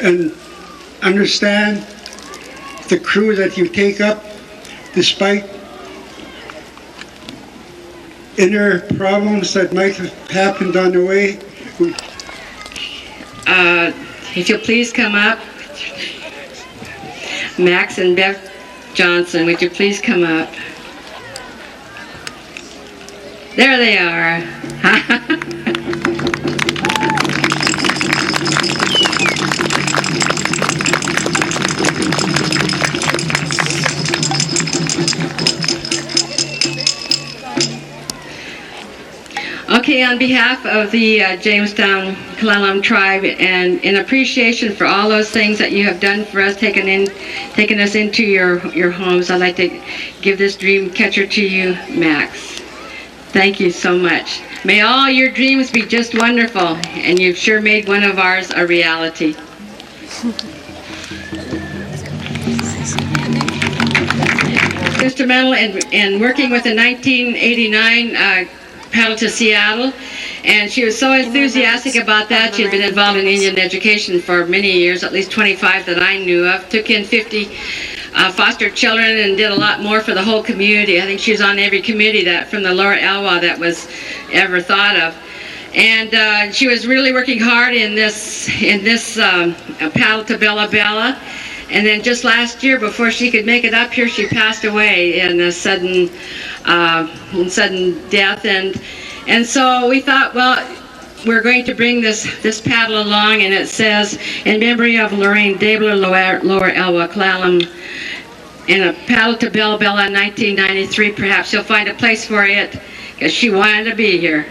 G: and understand the crew that you take up despite inner problems that might have happened on the way.
R: If you'll please come up. Max and Bev Johnson, would you please come up? There they are. Okay, on behalf of the Jamestown S'Klallam Tribe, and in appreciation for all those things that you have done for us, taking us into your homes, I'd like to give this dream catcher to you, Max. Thank you so much. May all your dreams be just wonderful, and you've sure made one of ours a reality. Instrumental in working with the 1989 paddle to Seattle. And she was so enthusiastic about that. She had been involved in Indian education for many years, at least 25 that I knew of. Took in 50 foster children and did a lot more for the whole community. I think she was on every committee that from the Lower Elwha that was ever thought of. And she was really working hard in this paddle to Bella Bella. And then just last year, before she could make it up here, she passed away in a sudden death. And so we thought, well, we're going to bring this paddle along, and it says, in memory of Lorraine Dabler, Lower Elwha S'Klallam, in a paddle to Bella Bella in 1993. Perhaps you'll find a place for it, because she wanted to be here.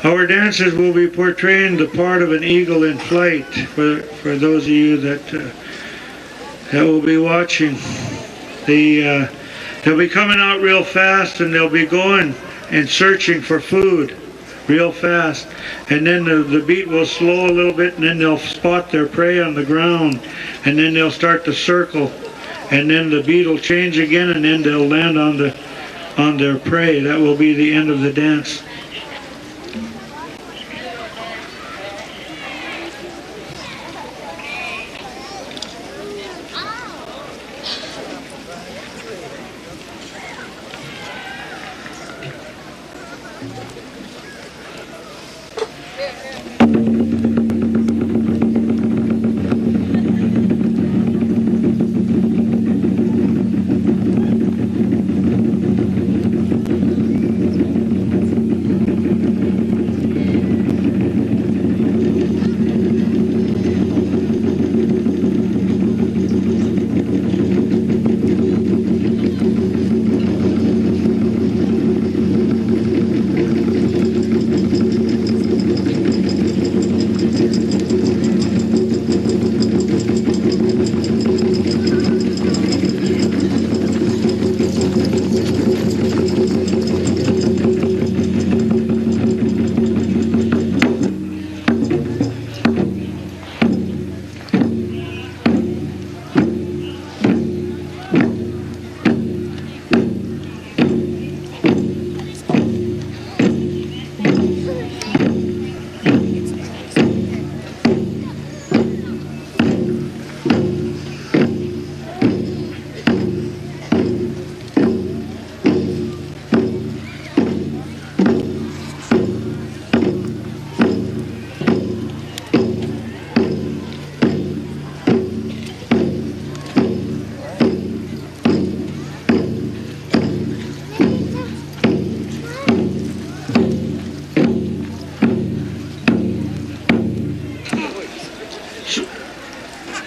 U: Our dances will be portraying the part of an eagle in flight for those of you that will be watching. They'll be coming out real fast, and they'll be going and searching for food real fast. And then the beat will slow a little bit, and then they'll spot their prey on the ground, and then they'll start to circle. And then the beat will change again, and then they'll land on their prey. That will be the end of the dance.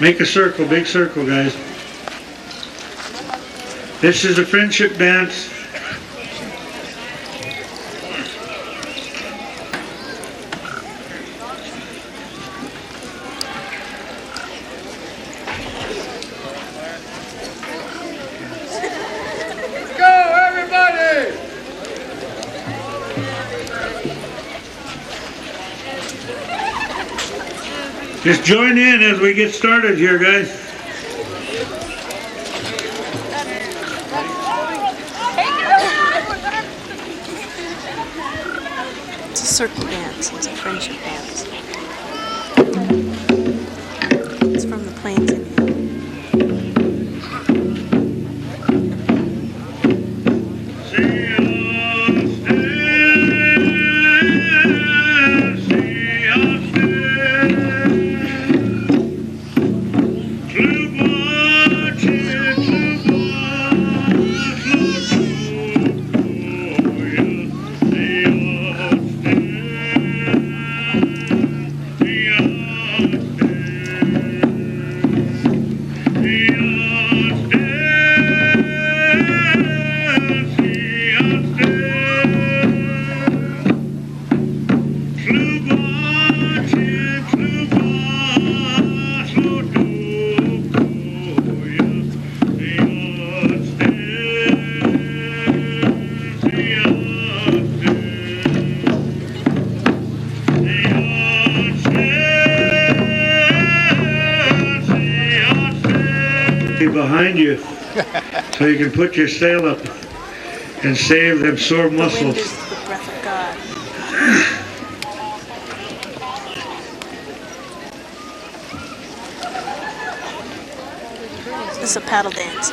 U: Make a circle, big circle, guys. This is a friendship dance. Just join in as we get started here, guys.
F: It's a circle dance. It's a friendship dance. It's from the Plains Indian. Behind you.
U: so you can put your sail up and save them sore
F: The wind
U: muscles.
F: is the breath of God. This is a paddle dance.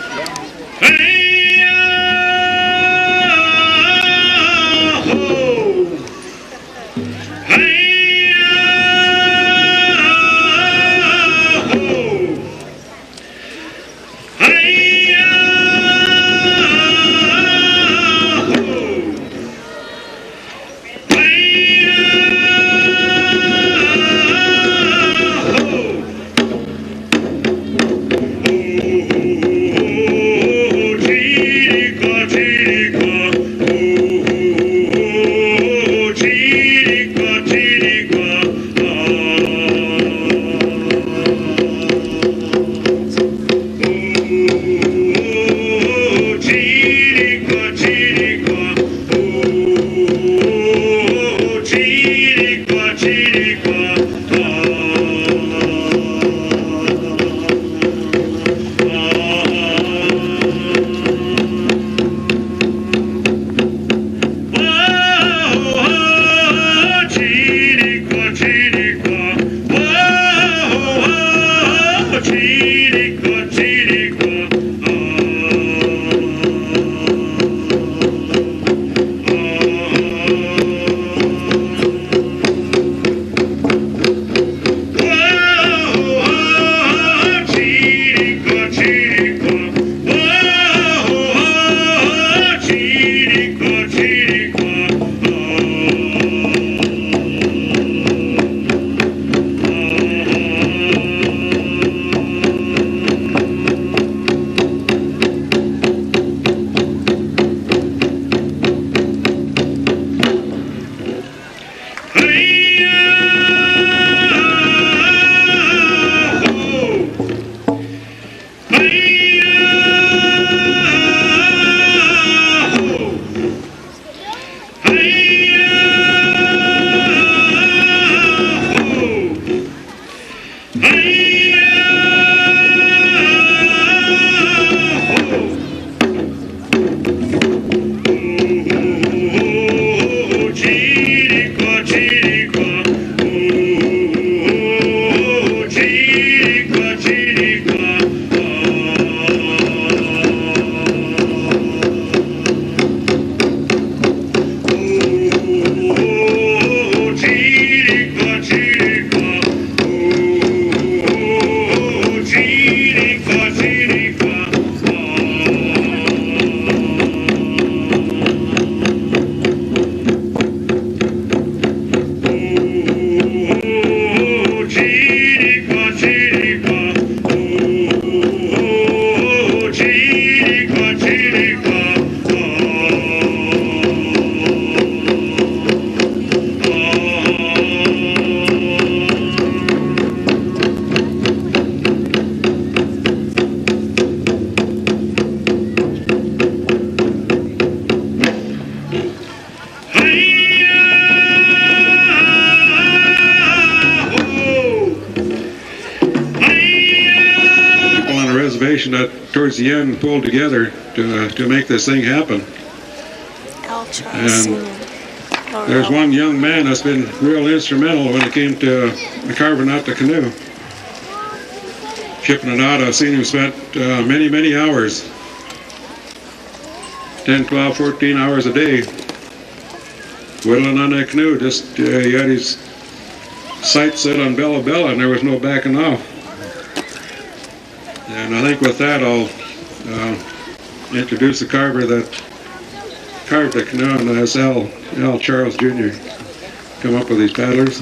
B: That towards the end pulled together to make this thing happen. And there's one young man that's been real instrumental when it came to carving out the canoe. Shipping it out, I've seen him spent many hours, 10, 12, 14 hours a day, whittling on that canoe. Just he had his sights set on Bella Bella and there was no backing off. And I think with that I'll introduce the carver that carved the canoe, and that's Al Charles Jr. Come up with these paddlers.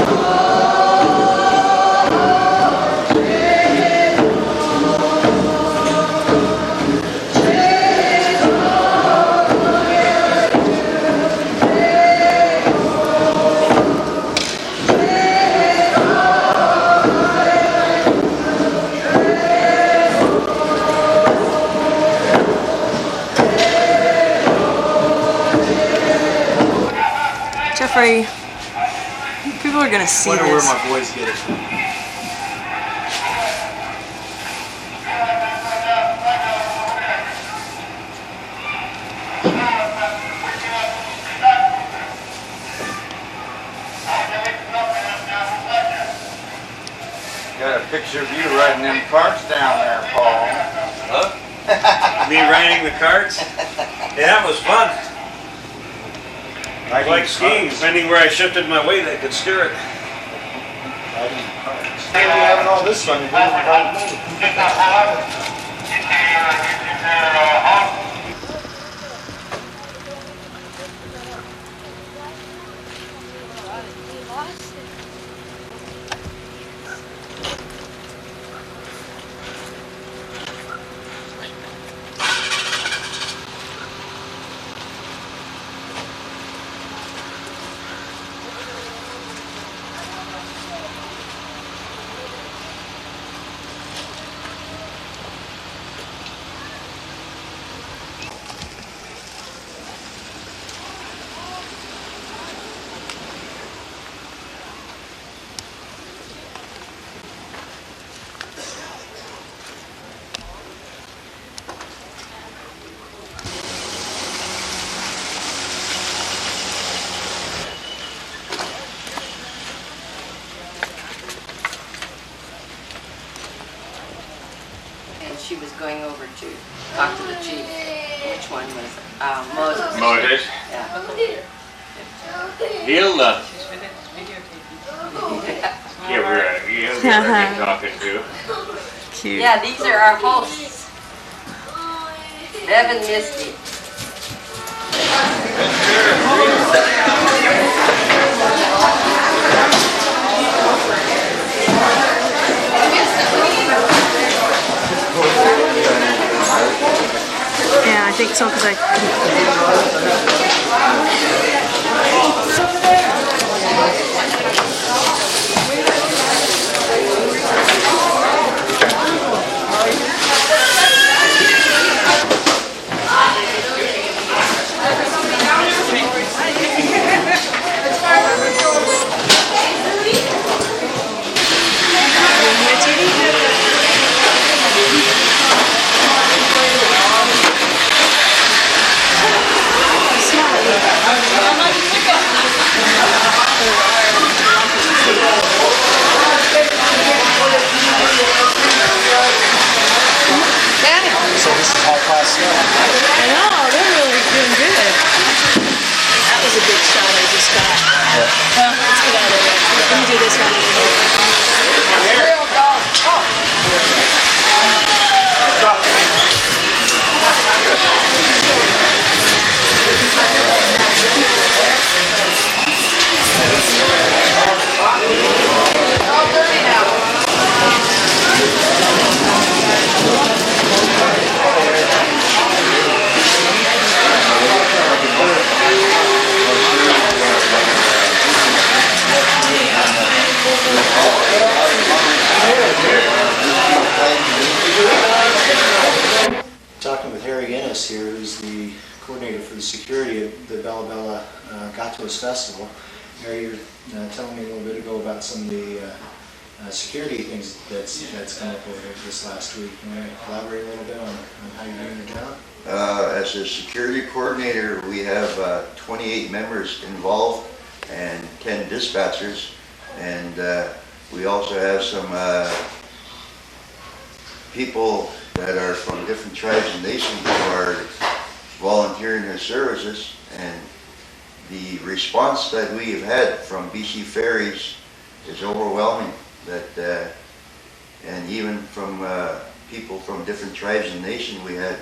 V: Oh,
F: afraid people are gonna see
J: Wonder
F: this.
J: where my boys get it from.
C: Got a picture of you riding them carts down there, Paul.
V: Huh? Me riding the carts? Yeah, that was fun. I like skiing. Depending where I shifted my weight, I could steer it.
J: Maybe having all this fun.
M: And she was going over to talk to the chief. Which one was Moses?
C: Moses.
M: Yeah.
C: He'll give her a good talking to.
F: Cute.
M: Yeah, these are our hosts. Bev and Misty.
F: Yeah, I think so because I.
J: So this is high class stuff.
F: I know, they're really doing good. That was a big shot I just got. Well, let's get out of there. Let me do this one.
J: Talking with Harry Guinness here, who's the coordinator for the security of the Bella Bella Gatos Festival. Harry, you were telling me a little bit ago about some of the security things that's come up over here this last week. You want to elaborate a little bit on how you're doing your job?
W: As a security coordinator, we have 28 members involved and 10 dispatchers, and we also have some people that are from different tribes and nations who are volunteering their services, and the response that we have had from BC Ferries is overwhelming. That and even from people from different tribes and nations, we had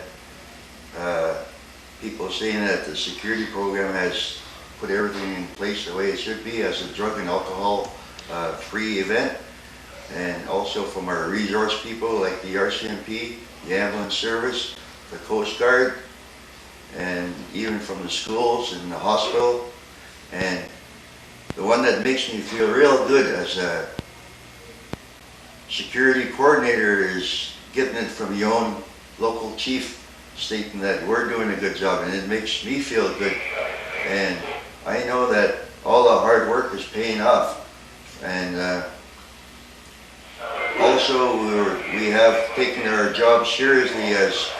W: people saying that the security program has put everything in place the way it should be as a drug and alcohol free event. And also from our resource people like the RCMP, the ambulance service, the Coast Guard, and even from the schools and the hospital. And the one that makes me feel real good as a security coordinator is getting it from your own local chief stating that we're doing a good job, and it makes me feel good. And I know that all the hard work is paying off. And also we have taken our job seriously as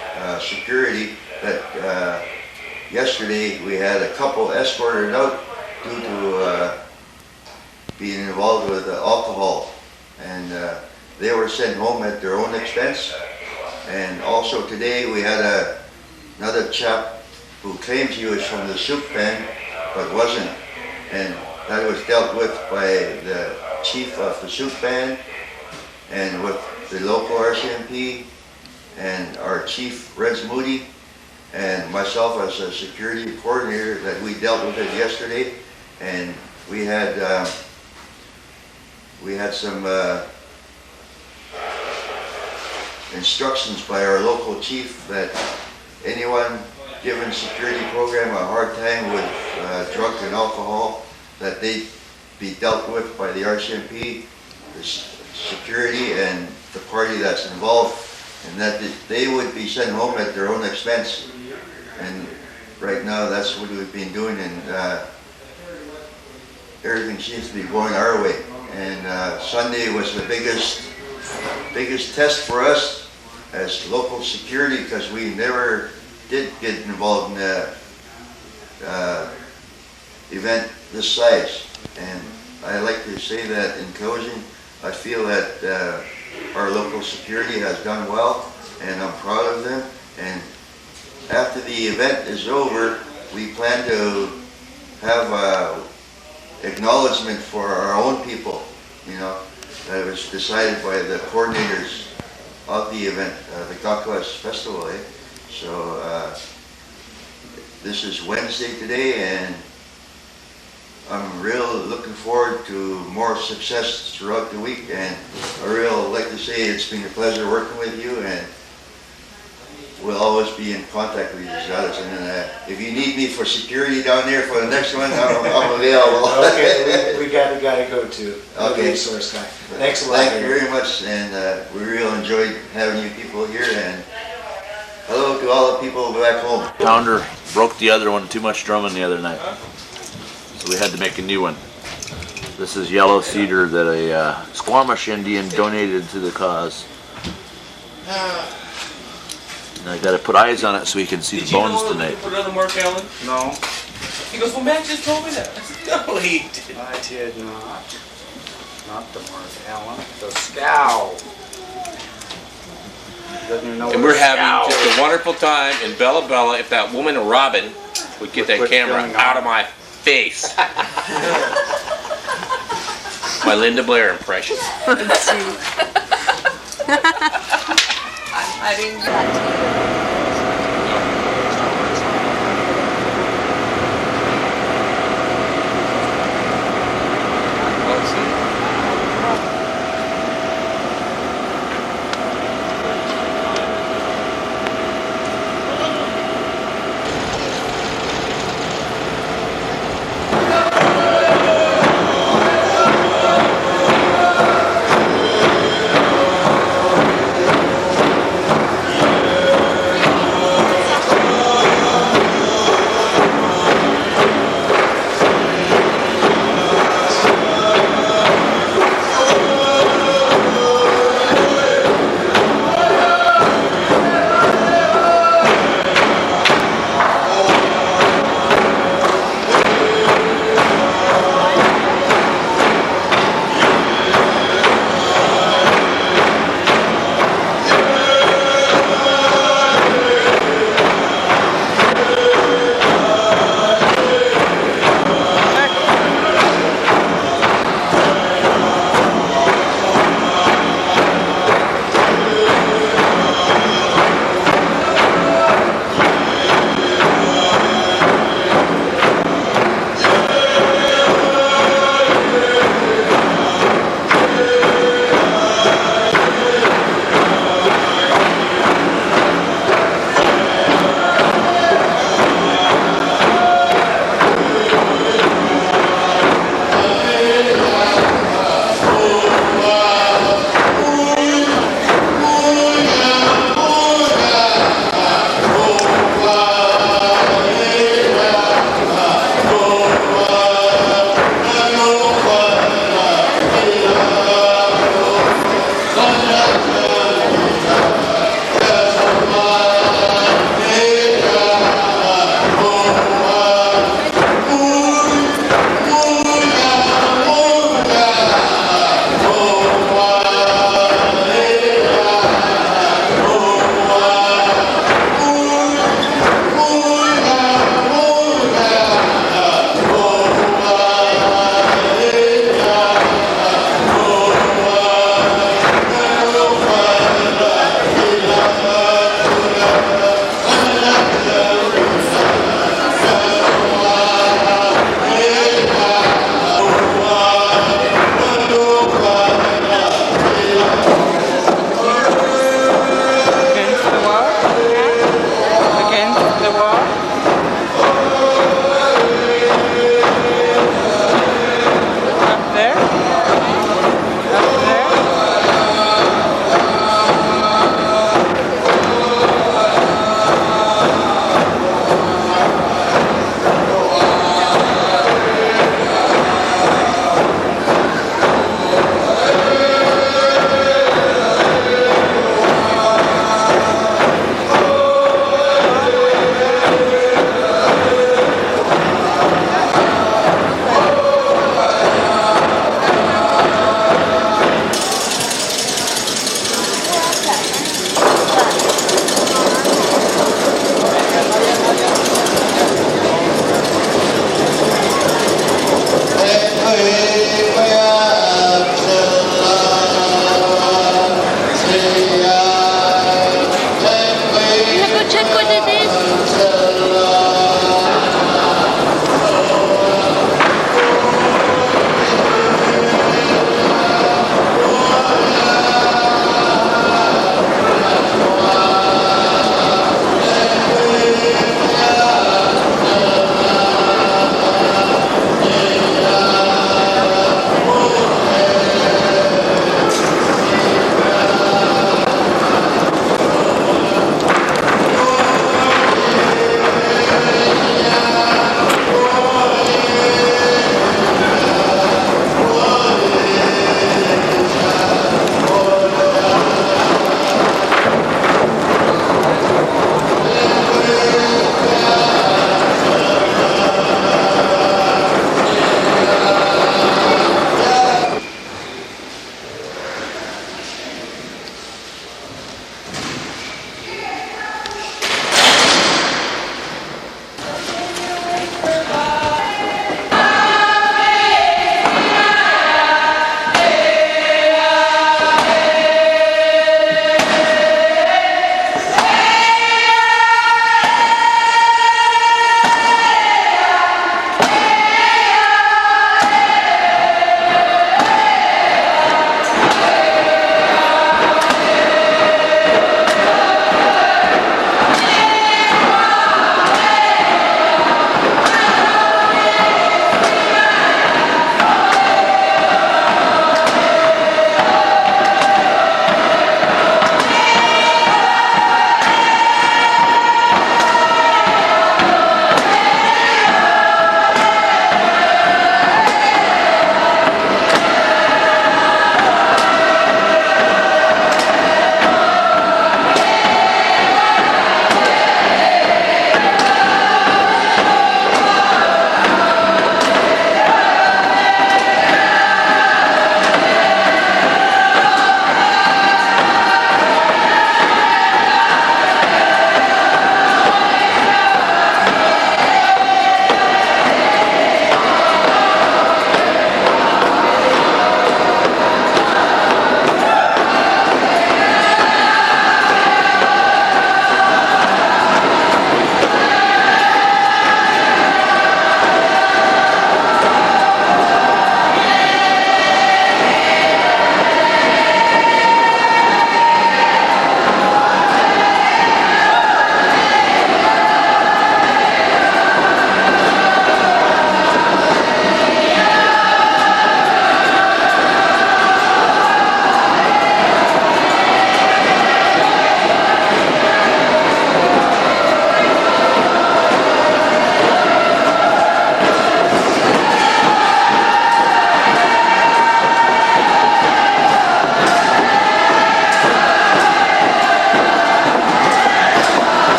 W: security. That yesterday we had a couple escorted out due to being involved with alcohol, and they were sent home at their own expense. And also today we had another chap who claims he was from the soup band but wasn't, and that was dealt with by the chief of the soup band and with the local RCMP and our chief, Reg Moody, and myself as a security coordinator, that we dealt with it yesterday. And we had some instructions by our local chief that anyone giving security program a hard time with drug and alcohol, that they be dealt with by the RCMP, the security, and the party that's involved, and that they would be sent home at their own expense. And right now that's what we've been doing, and everything seems to be going our way. And Sunday was the biggest test for us as local security, because we never did get involved in a event this size. And I like to say that in closing, I feel that our local security has done well, and I'm proud of them. And after the event is over, we plan to have acknowledgement for our own people, you know, that was decided by the coordinators of the event, the Gakwas Festival. So this is Wednesday today, and I'm real looking forward to more success throughout the week. And I really like to say it's been a pleasure working with you, and we'll always be in contact with each other. And if you need me for security down there for the next one, I'm available.
J: Okay, we got to go to.
W: Okay.
J: Source guy. Thanks a lot.
W: Thank you very much, and we really enjoyed having you people here. And hello to all the people back home.
H: Pounder broke the other one, too much drumming the other night, so we had to make a new one. This is yellow cedar that a Squamish Indian donated to the cause. And I got to put eyes on it so we can see the bones tonight.
I: Put another Mark Allen?
H: No.
I: He goes, well, Matt just told me that. I said, no, he didn't.
C: I did not. Not the Mark Allen. The Scow. Doesn't even know
I: And
C: what
I: we're
C: a
I: having
C: Scow
I: just
C: is.
I: a wonderful time in Bella Bella. If that woman Robin would get that
C: Quit
I: camera
C: going
I: out
C: on.
I: of my face. My Linda Blair impression.
F: Let's see. I didn't.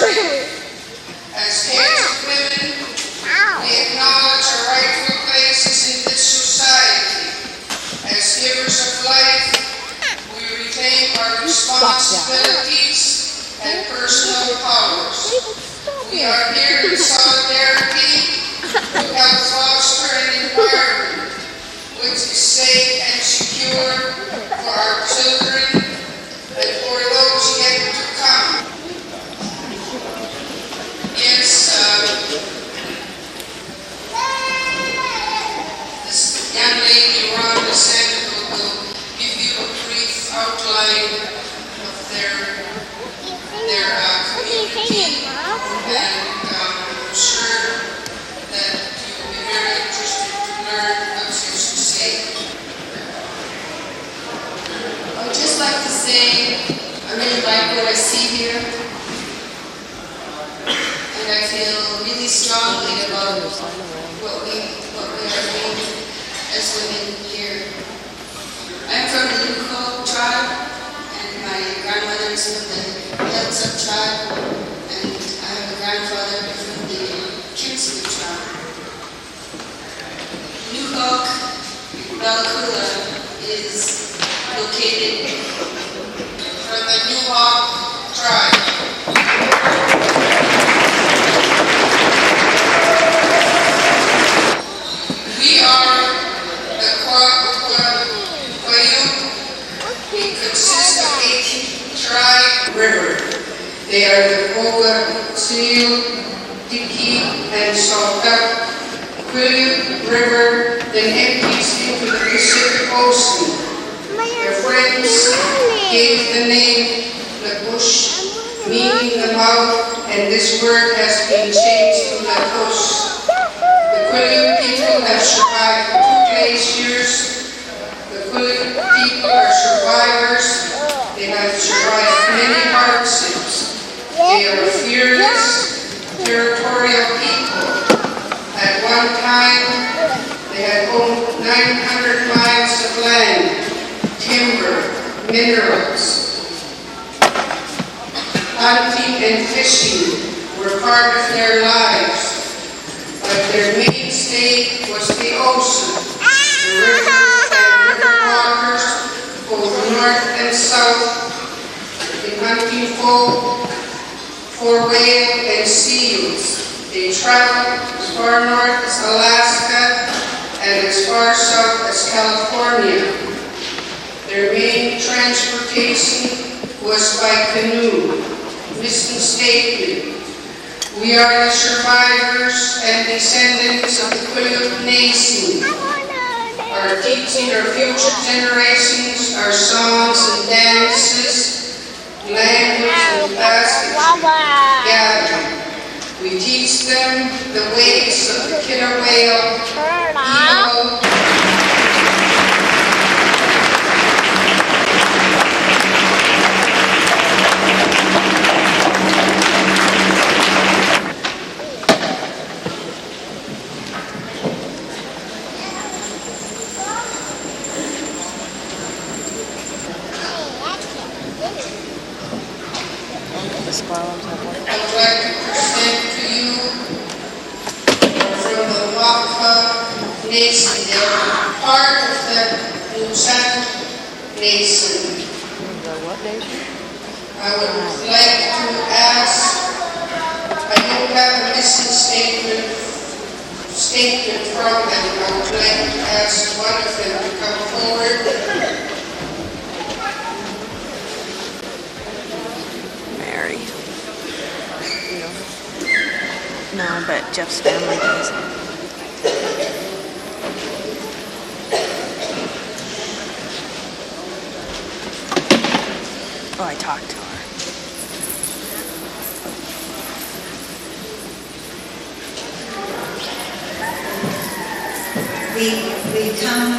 E: As caste women, we acknowledge our rightful places in this society. As givers of life, we reclaim our responsibilities and personal powers. We are here in solidarity to help foster an environment which is safe and secure for our children and for those yet to come. Yes, this young lady, Rhonda Sandoval, will give you a brief outline of their community, and I'm sure that you will be very interested to learn what she has to say.
K: I would just like to say I really like what I see here, and I feel really strongly about what we are doing as women here. I'm from the Yukon tribe, and my grandmother is from the Hillside tribe, and I have a grandfather from the Kingston tribe. Newhawk Balakula is located
E: from the Newhawk tribe. We are the Kwayu. We consist of 18 tribe river. They are the Koga, Seal, Tiki, and Salta. Kwayu River then empties into the Pacific Ocean. Their friends gave the name the bush, meaning the mouth, and this word has been changed to the bush. The Kwayu people have survived 2 glaciers. The Kwayu people are survivors. They have survived many hardships. They are fearless, territorial people. At one time, they had owned 900 miles of land, timber, minerals. Hunting and fishing were part of their lives, but their mainstay was the ocean. The river and river waters, both north and south, in hunting for whale and seals. They traveled as far north as Alaska and as far south as California. Their main transportation was by canoe. Mistakenly, we are the survivors and descendants of the Kwayu Nation. Our teaching our future generations our songs and dances, language and baskets gathering. We teach them the ways of the killer whale, eagle, I would like to present to you from the Waka Nation. They are part of the Nusant Nation. I would like to ask, I don't have a mission statement from them. I would like to ask one of them to come forward.
F: No, but Jeff's family does. Oh, I talked to her.
L: We come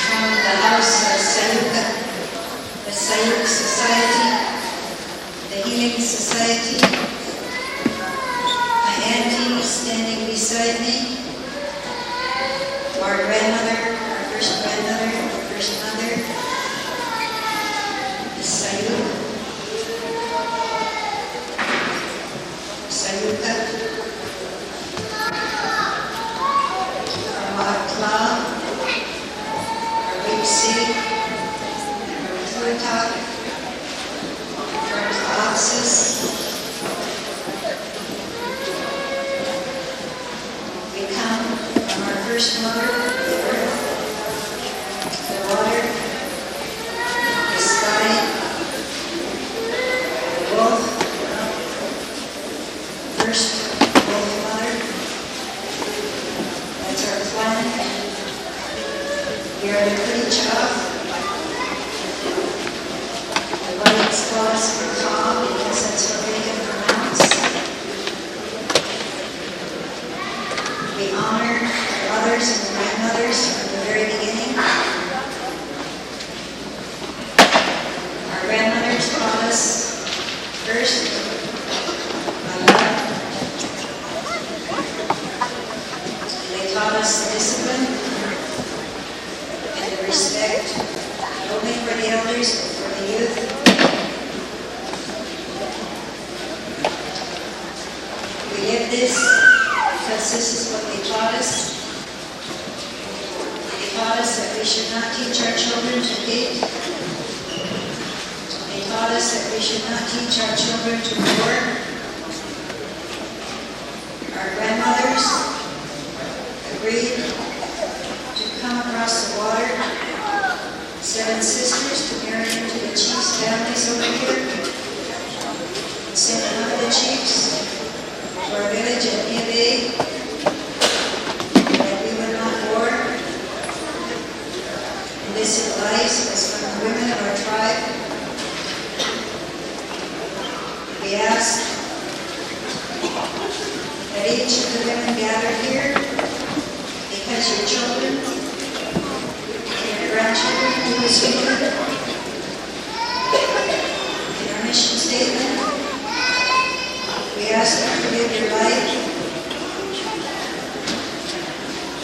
L: from the house of the Sayuk Society, the Healing Society. My auntie is standing beside me. Our grandmother, our first grandmother, our first mother, the Sayuk. first mother, the earth, the water, the sky, the wolf, first wolf mother. That's our planet. We are the creature of. The white spots for Tom because that's what they can pronounce. We honor our mothers and grandmothers from the very beginning. Our grandmothers taught us first by love. They taught us discipline and the respect, not only for the elders but for the youth. We live this because this is what they taught us. They taught us that we should not teach our children to hate. They taught us that we should not teach our children to war. Our grandmothers agreed to come across the water, 7 sisters to marry into the chief's families over here, send one of the chiefs to our village at Niabay, that we would not war. And this advice was from the women of our tribe. We ask that each of the women gathered here, because your children and your grandchildren do as we do. In our mission statement, we ask that you live your life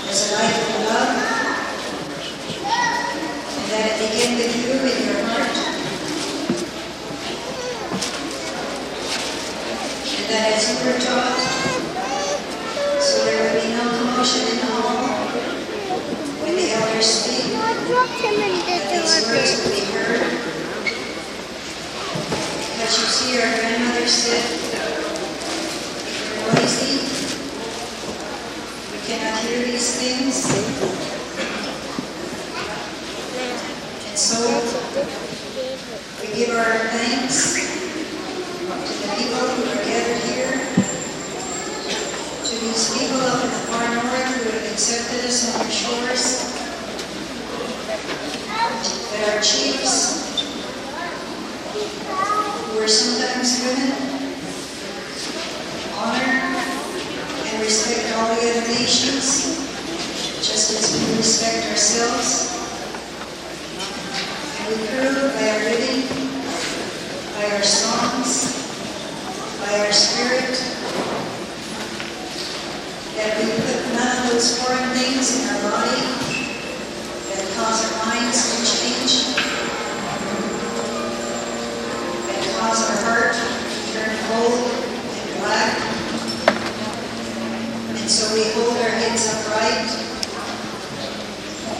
L: as a life of love, and that it begin with you in your heart, and that as you were taught, so there would be no commotion in the hall when the elders speak, that these words would be heard. Because you see, our grandmother said, noisy. We cannot hear these things. And so we give our thanks to the people who are gathered here, to these people up in the far north who have accepted us on their shores, that our chiefs, who are sometimes women, honor and respect all the other nations, just as we respect ourselves. And we prove by our living, by our songs, by our spirit, that we put none of those foreign things in our body that cause our minds to change, that cause our heart to turn cold and black. And so we hold our heads upright.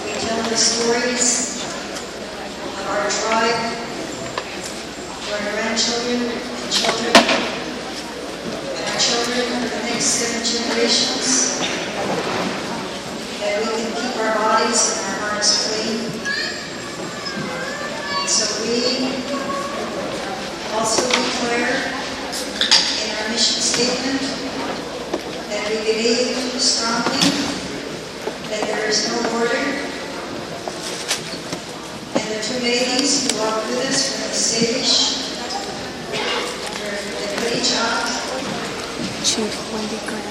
L: We tell the stories of our tribe to our grandchildren and children, and our children for the next 7 generations, that we can keep our bodies and our hearts clean. And so we also declare in our mission statement that we believe strongly that there is no border, and the 2 ladies who walk with us from the Salish, the Kurichak,
F: Chief Wendy Grant.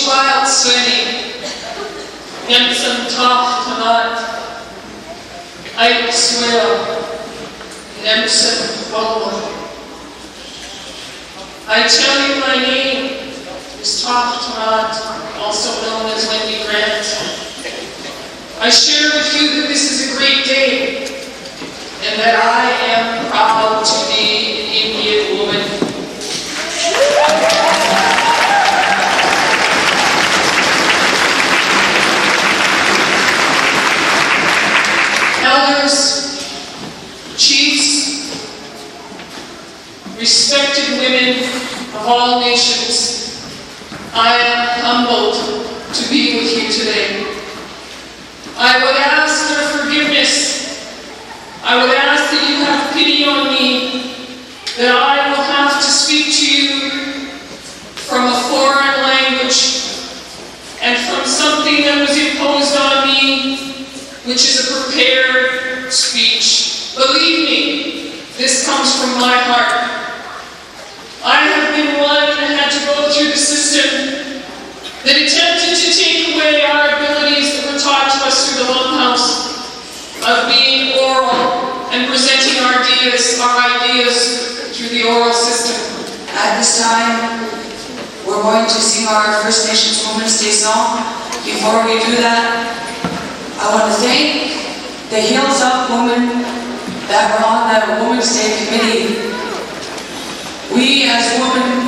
A: Wild swimming, Jamestown S'Klallam Tribe, Jamestown S'Klallam. I tell you my name is also known as Wendy Grant. I share with you that this is a great day and that I am proud to be an Indian woman. I would ask for forgiveness. I would ask that you have pity on me, that I will have to speak to you from a foreign language and from something that was imposed on me, which is a prepared speech. Believe me, this comes from my heart. I have been one that had to go through the system that attempted to take away our abilities that were taught to us through the Home House of being oral and presenting our ideas through the oral system.
N: At this time, we're going to sing our First Nations Women's Day song. Before we do that, I want to thank the Heels Up women that were on that Women's Day committee. We as women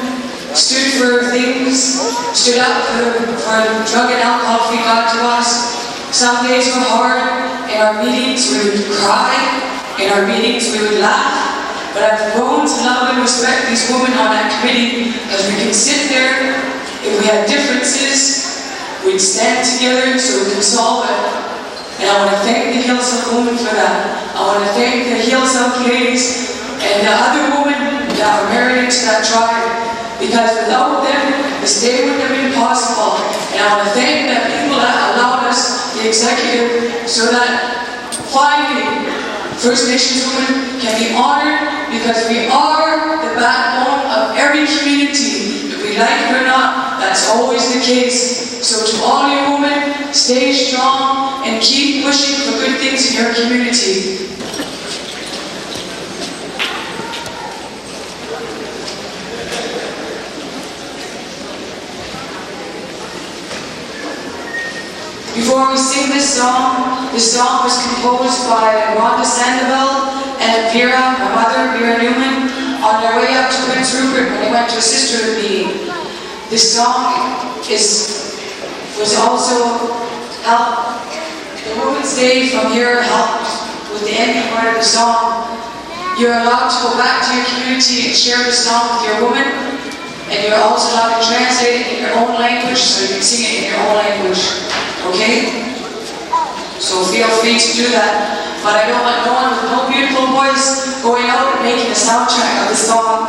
N: stood for things, stood up for drug and alcohol free God to us. Some days were hard. In our meetings we would cry. In our meetings we would laugh. But I've grown to love and respect these women on that committee because we can sit there. If we had differences, we'd stand together so we can solve it. And I want to thank the Heels Up women for that. I want to thank the Heels Up ladies and the other women that were married into that tribe, because without them, this day wouldn't have been possible. And I want to thank the people that allowed us, the executive, so that finally First Nations women can be honored, because we are the backbone of every community. If we like it or not, that's always the case. So to all you women, stay strong and keep pushing for good things in your community. Before we sing this song was composed by Rhonda Sandoval and Vera, my mother, Vera Newman, on their way up to Prince Rupert when they went to a sisterhood meeting. This song was also helped. The Women's Day from here helped with the ending part of the song. You're allowed to go back to your community and share the song with your woman, and you're also allowed to translate it in your own language so you can sing it in your own language. Okay? So feel free to do that. But I don't want no one with no beautiful voice going out and making a soundtrack of the song.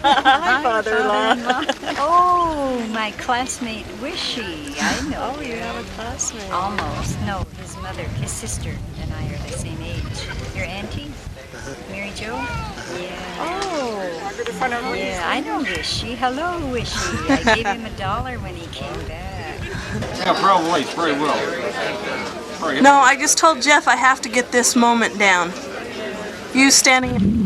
F: Hi, father-in-law.
D: Oh, my classmate Wishy. I know.
F: Oh, you have a classmate.
D: Almost. No, his mother, his sister, and I are the same age. Your auntie, Mary Jo. Yeah.
F: Oh.
D: Yeah, I know Wishy. Hello, Wishy. I gave him $1 when he came back.
C: Yeah, probably. Very well.
F: No, I just told Jeff I have to get this moment down. You standing.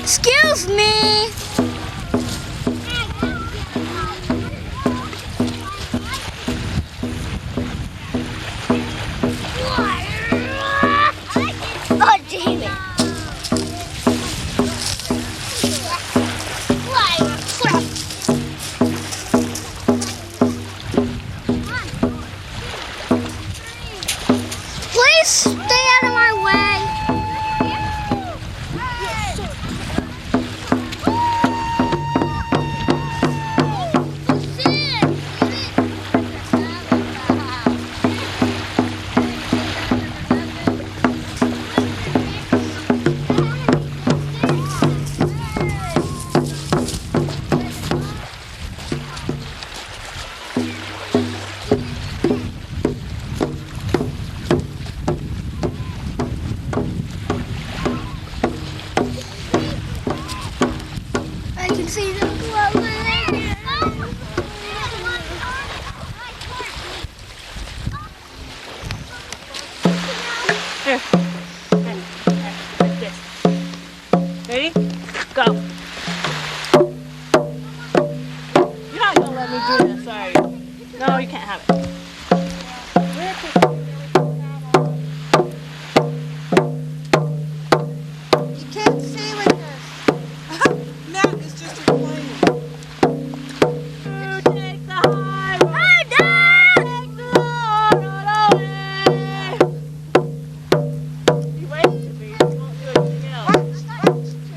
O: Excuse me. Oh, damn it. Please stay out of my way. I can see the over there.
F: Here. Like this. Ready? Go. You're not gonna let me do this, are you? No, you can't have it.
O: You can't see with this.
F: Matt is just a plane. Take the highway. Take the highway. You wait to me. You won't do anything else.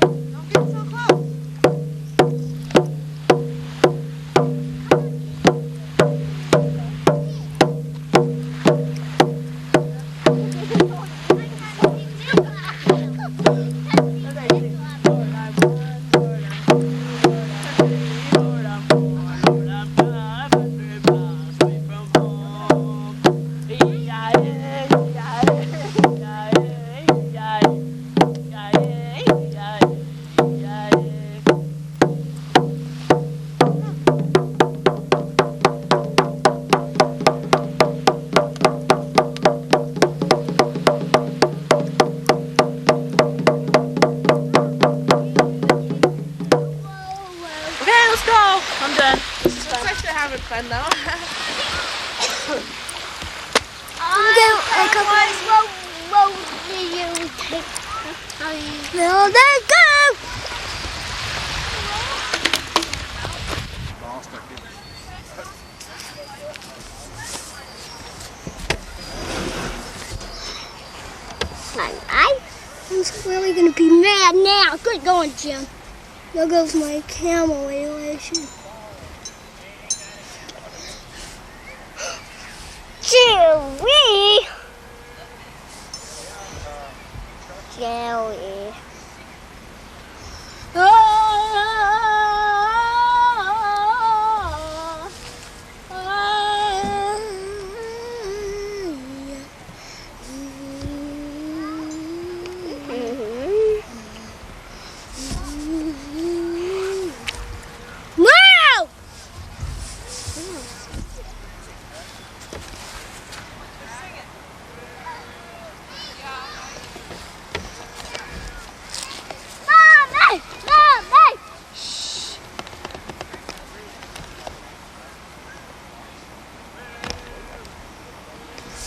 O: Don't get so close.
F: Okay, let's go. I'm done. Looks like they're having fun though.
O: What do you take? Now let's go! I'm really gonna be mad now. Good going, Jim. There goes my camel elation. Joey! Joey.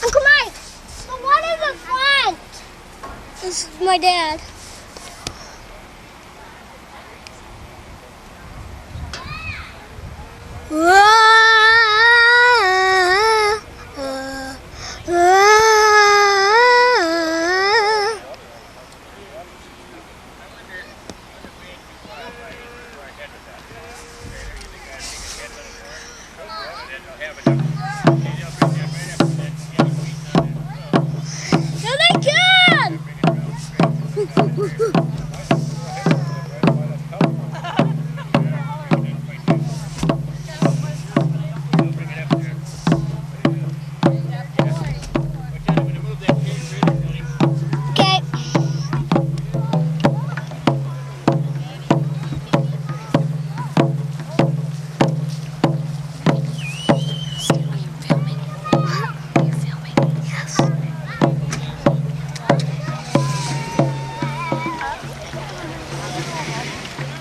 O: Uncle Mike, the one in the front. This is my dad. Here they come! Okay.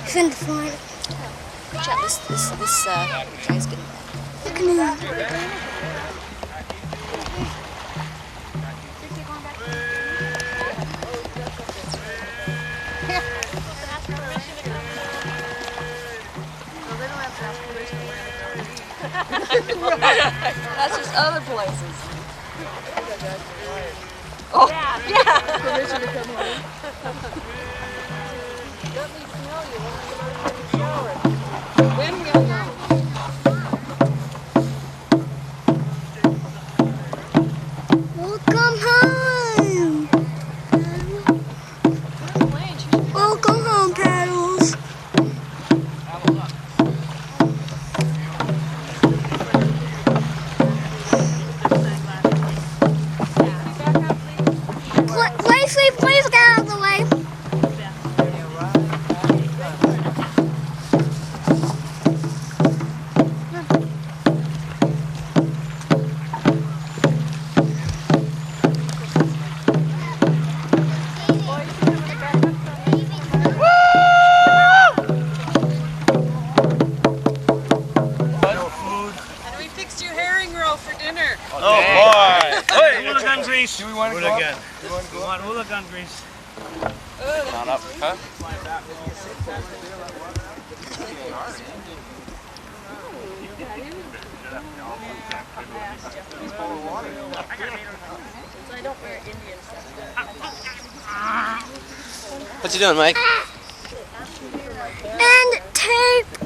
O: It's in the front.
F: Good job. This guy's getting
O: Come on.
F: That's just other places. Oh, yeah. Permission to come home. Let me smell you when I go to the shower. When we'll know.
O: Welcome home. Welcome home, Paddles. Please get out of the way.
F: And we fixed you herring roll for dinner.
V: Oh boy! Hey,
P: Hooligan grease.
V: Do we want to go
P: Hooligan.
V: up? Do we want to
P: We
V: go
P: want
V: up?
P: hooligan grease.
V: Not up, huh?
F: I don't wear Indian stuff.
I: What you doing, Mike?
O: And tape.